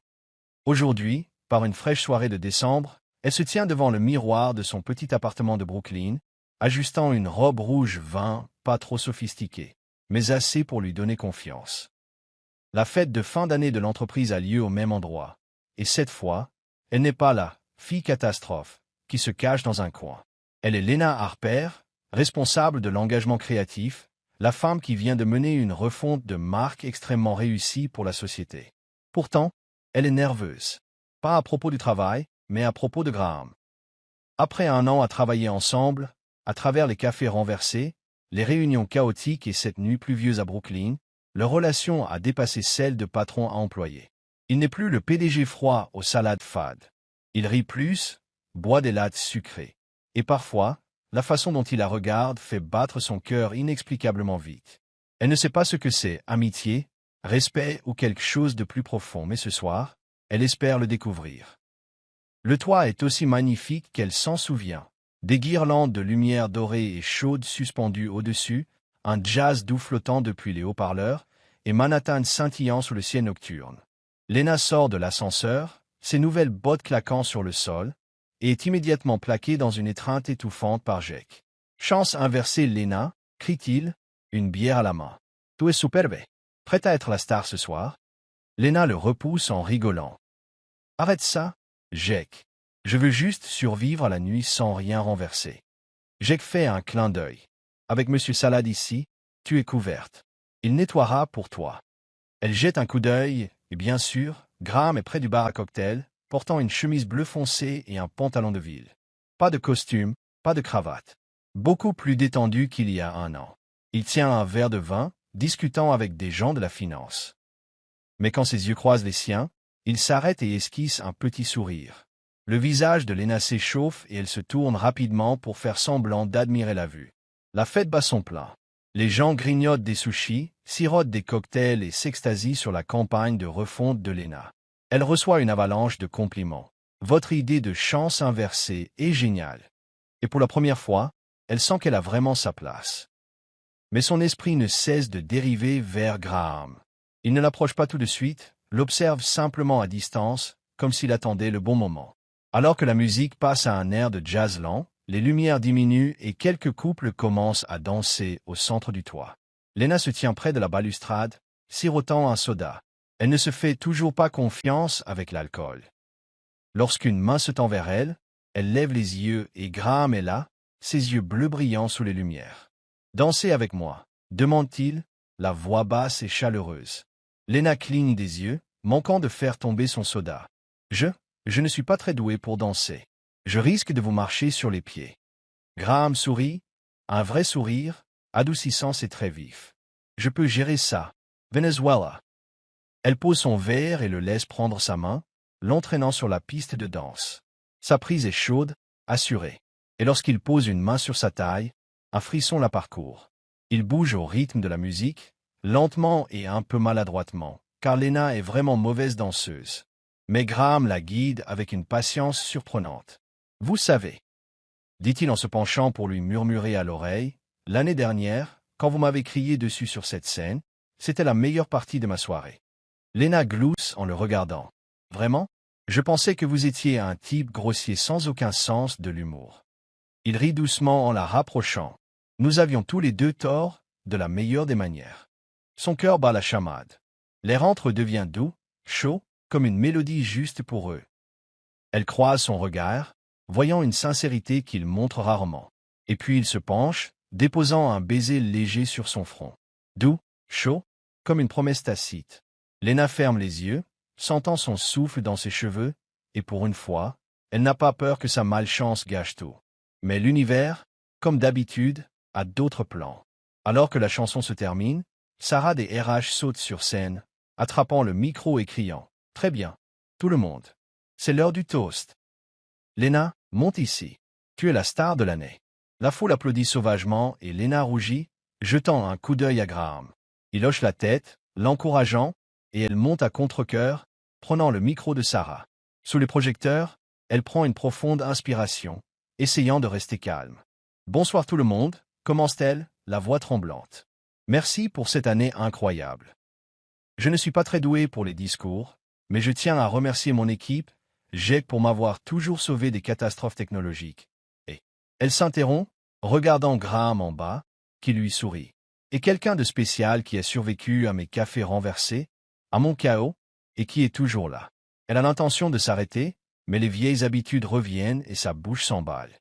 Aujourd'hui, par une fraîche soirée de décembre, elle se tient devant le miroir de son petit appartement de Brooklyn, ajustant une robe rouge vin, pas trop sophistiquée, mais assez pour lui donner confiance. La fête de fin d'année de l'entreprise a lieu au même endroit, et cette fois, elle n'est pas la fille catastrophe qui se cache dans un coin. Elle est Lena Harper, responsable de l'engagement créatif, la femme qui vient de mener une refonte de marque extrêmement réussie pour la société. Pourtant, elle est nerveuse. Pas à propos du travail, mais à propos de Graham. Après un an à travailler ensemble, à travers les cafés renversés, les réunions chaotiques et cette nuit pluvieuse à Brooklyn, leur relation a dépassé celle de patron à employé. Il n'est plus le PDG froid aux salades fades. Il rit plus, boit des lattes sucrées. Et parfois, la façon dont il la regarde fait battre son cœur inexplicablement vite. Elle ne sait pas ce que c'est, amitié, respect ou quelque chose de plus profond, mais ce soir, elle espère le découvrir. Le toit est aussi magnifique qu'elle s'en souvient. Des guirlandes de lumière dorée et chaude suspendues au-dessus, un jazz doux flottant depuis les haut-parleurs, et Manhattan scintillant sous le ciel nocturne. Lena sort de l'ascenseur, ses nouvelles bottes claquant sur le sol, et est immédiatement plaquée dans une étreinte étouffante par Jake. Chance inversée, Lena, crie-t-il, une bière à la main. Tu es superbe. Prête à être la star ce soir? Lena le repousse en rigolant. Arrête ça, Jake. Je veux juste survivre à la nuit sans rien renverser. Jake fait un clin d'œil. Avec Monsieur Salade ici, tu es couverte. Il nettoiera pour toi. Elle jette un coup d'œil, et bien sûr, Graham est près du bar à cocktail, portant une chemise bleu foncé et un pantalon de ville. Pas de costume, pas de cravate. Beaucoup plus détendu qu'il y a un an. Il tient un verre de vin, discutant avec des gens de la finance. Mais quand ses yeux croisent les siens, il s'arrête et esquisse un petit sourire. Le visage de Lena s'échauffe et elle se tourne rapidement pour faire semblant d'admirer la vue. La fête bat son plein. Les gens grignotent des sushis, sirotent des cocktails et s'extasient sur la campagne de refonte de Lena. Elle reçoit une avalanche de compliments. Votre idée de chance inversée est géniale. Et pour la première fois, elle sent qu'elle a vraiment sa place. Mais son esprit ne cesse de dériver vers Graham. Il ne l'approche pas tout de suite, l'observe simplement à distance, comme s'il attendait le bon moment. Alors que la musique passe à un air de jazz lent, les lumières diminuent et quelques couples commencent à danser au centre du toit. Lena se tient près de la balustrade, sirotant un soda. Elle ne se fait toujours pas confiance avec l'alcool. Lorsqu'une main se tend vers elle, elle lève les yeux et Graham est là, ses yeux bleus brillants sous les lumières. « Dansez avec moi » demande-t-il, la voix basse et chaleureuse. Lena cligne des yeux, manquant de faire tomber son soda. « Je ne suis pas très doué pour danser. Je risque de vous marcher sur les pieds. » Graham sourit, un vrai sourire, adoucissant et très vif. « Je peux gérer ça. Venezuela. » Elle pose son verre et le laisse prendre sa main, l'entraînant sur la piste de danse. Sa prise est chaude, assurée. Et lorsqu'il pose une main sur sa taille, un frisson la parcourt. Il bouge au rythme de la musique, lentement et un peu maladroitement, car Lena est vraiment mauvaise danseuse. Mais Graham la guide avec une patience surprenante. « Vous savez, » dit-il en se penchant pour lui murmurer à l'oreille, « l'année dernière, quand vous m'avez crié dessus sur cette scène, c'était la meilleure partie de ma soirée. » Lena glousse en le regardant. « Vraiment? Je pensais que vous étiez un type grossier sans aucun sens de l'humour. » Il rit doucement en la rapprochant. Nous avions tous les deux tort, de la meilleure des manières. Son cœur bat la chamade. L'air entre devient doux, chaud, comme une mélodie juste pour eux. Elle croise son regard, voyant une sincérité qu'il montre rarement. Et puis il se penche, déposant un baiser léger sur son front. Doux, chaud, comme une promesse tacite. Lena ferme les yeux, sentant son souffle dans ses cheveux, et pour une fois, elle n'a pas peur que sa malchance gâche tout. Mais l'univers, comme d'habitude, a d'autres plans. Alors que la chanson se termine, Sarah des RH saute sur scène, attrapant le micro et criant « Très bien, tout le monde. C'est l'heure du toast. Lena, monte ici. Tu es la star de l'année. » La foule applaudit sauvagement et Lena rougit, jetant un coup d'œil à Graham. Il hoche la tête, l'encourageant, et elle monte à contre-cœur, prenant le micro de Sarah. Sous les projecteurs, elle prend une profonde inspiration, essayant de rester calme. « Bonsoir tout le monde » commence-t-elle, la voix tremblante. « Merci pour cette année incroyable. Je ne suis pas très doué pour les discours, mais je tiens à remercier mon équipe, Jake, pour m'avoir toujours sauvé des catastrophes technologiques. Et elle s'interrompt, regardant Graham en bas, qui lui sourit. Et quelqu'un de spécial qui a survécu à mes cafés renversés, à mon chaos, et qui est toujours là. Elle a l'intention de s'arrêter, mais les vieilles habitudes reviennent et sa bouche s'emballe.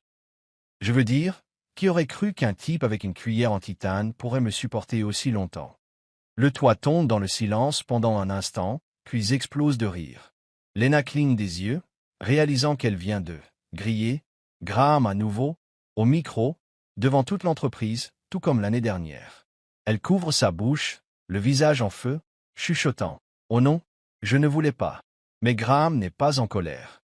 Je veux dire, qui aurait cru qu'un type avec une cuillère en titane pourrait me supporter aussi longtemps? Le toit tombe dans le silence pendant un instant, puis explose de rire. Lena cligne des yeux, réalisant qu'elle vient de griller. Graham à nouveau, au micro, devant toute l'entreprise, tout comme l'année dernière. Elle couvre sa bouche, le visage en feu, chuchotant. « Oh non, je ne voulais pas. » Mais Graham n'est pas en colère.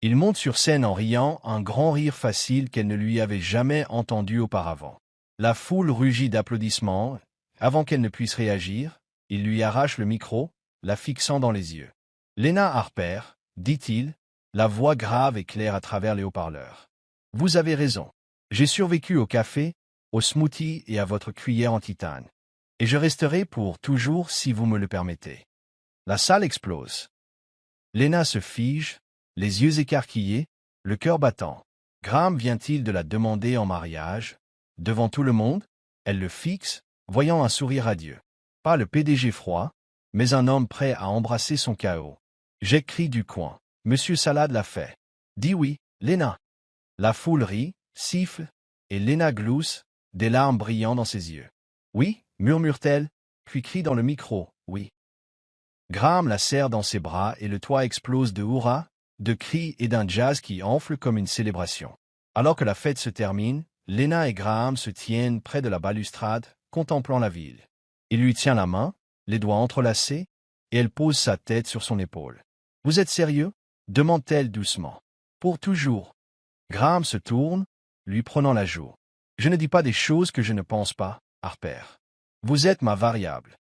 Il monte sur scène en riant, un grand rire facile qu'elle ne lui avait jamais entendu auparavant. La foule rugit d'applaudissements. Avant qu'elle ne puisse réagir, il lui arrache le micro, la fixant dans les yeux. « Lena Harper, dit-il, la voix grave et claire à travers les haut-parleurs. Vous avez raison. J'ai survécu au café, au smoothie et à votre cuillère en titane. Et je resterai pour toujours si vous me le permettez. » La salle explose. Lena se fige, les yeux écarquillés, le cœur battant. Graham vient-il de la demander en mariage? Devant tout le monde, elle le fixe, voyant un sourire radieux. Pas le PDG froid, mais un homme prêt à embrasser son chaos. J'écris du coin. Monsieur Salade l'a fait. Dis oui, Lena. La foule rit, siffle, et Lena glousse, des larmes brillant dans ses yeux. Oui, murmure-t-elle, puis crie dans le micro, oui. Graham la serre dans ses bras et le toit explose de hurrahs, de cris et d'un jazz qui enfle comme une célébration. Alors que la fête se termine, Lena et Graham se tiennent près de la balustrade, contemplant la ville. Il lui tient la main, les doigts entrelacés, et elle pose sa tête sur son épaule. « Vous êtes sérieux ?» demande-t-elle doucement. « Pour toujours. » Graham se tourne, lui prenant la joue. « Je ne dis pas des choses que je ne pense pas, Harper. Vous êtes ma variable.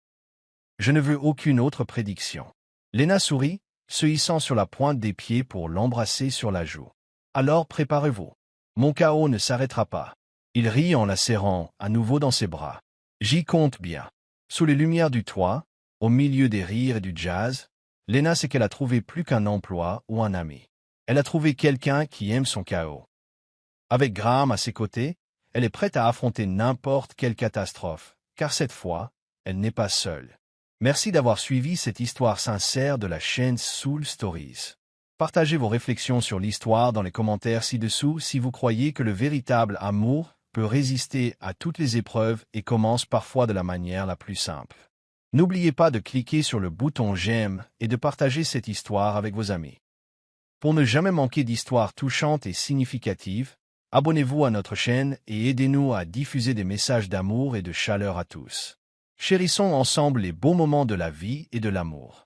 Je ne veux aucune autre prédiction. » Lena sourit, se hissant sur la pointe des pieds pour l'embrasser sur la joue. « Alors préparez-vous. Mon chaos ne s'arrêtera pas. » Il rit en la serrant à nouveau dans ses bras. « J'y compte bien. » Sous les lumières du toit, au milieu des rires et du jazz, Lena sait qu'elle a trouvé plus qu'un emploi ou un ami. Elle a trouvé quelqu'un qui aime son chaos. Avec Graham à ses côtés, elle est prête à affronter n'importe quelle catastrophe, car cette fois, elle n'est pas seule. Merci d'avoir suivi cette histoire sincère de la chaîne Soul Stories. Partagez vos réflexions sur l'histoire dans les commentaires ci-dessous si vous croyez que le véritable amour peut résister à toutes les épreuves et commence parfois de la manière la plus simple. N'oubliez pas de cliquer sur le bouton j'aime et de partager cette histoire avec vos amis. Pour ne jamais manquer d'histoires touchantes et significatives, abonnez-vous à notre chaîne et aidez-nous à diffuser des messages d'amour et de chaleur à tous. Chérissons ensemble les beaux moments de la vie et de l'amour.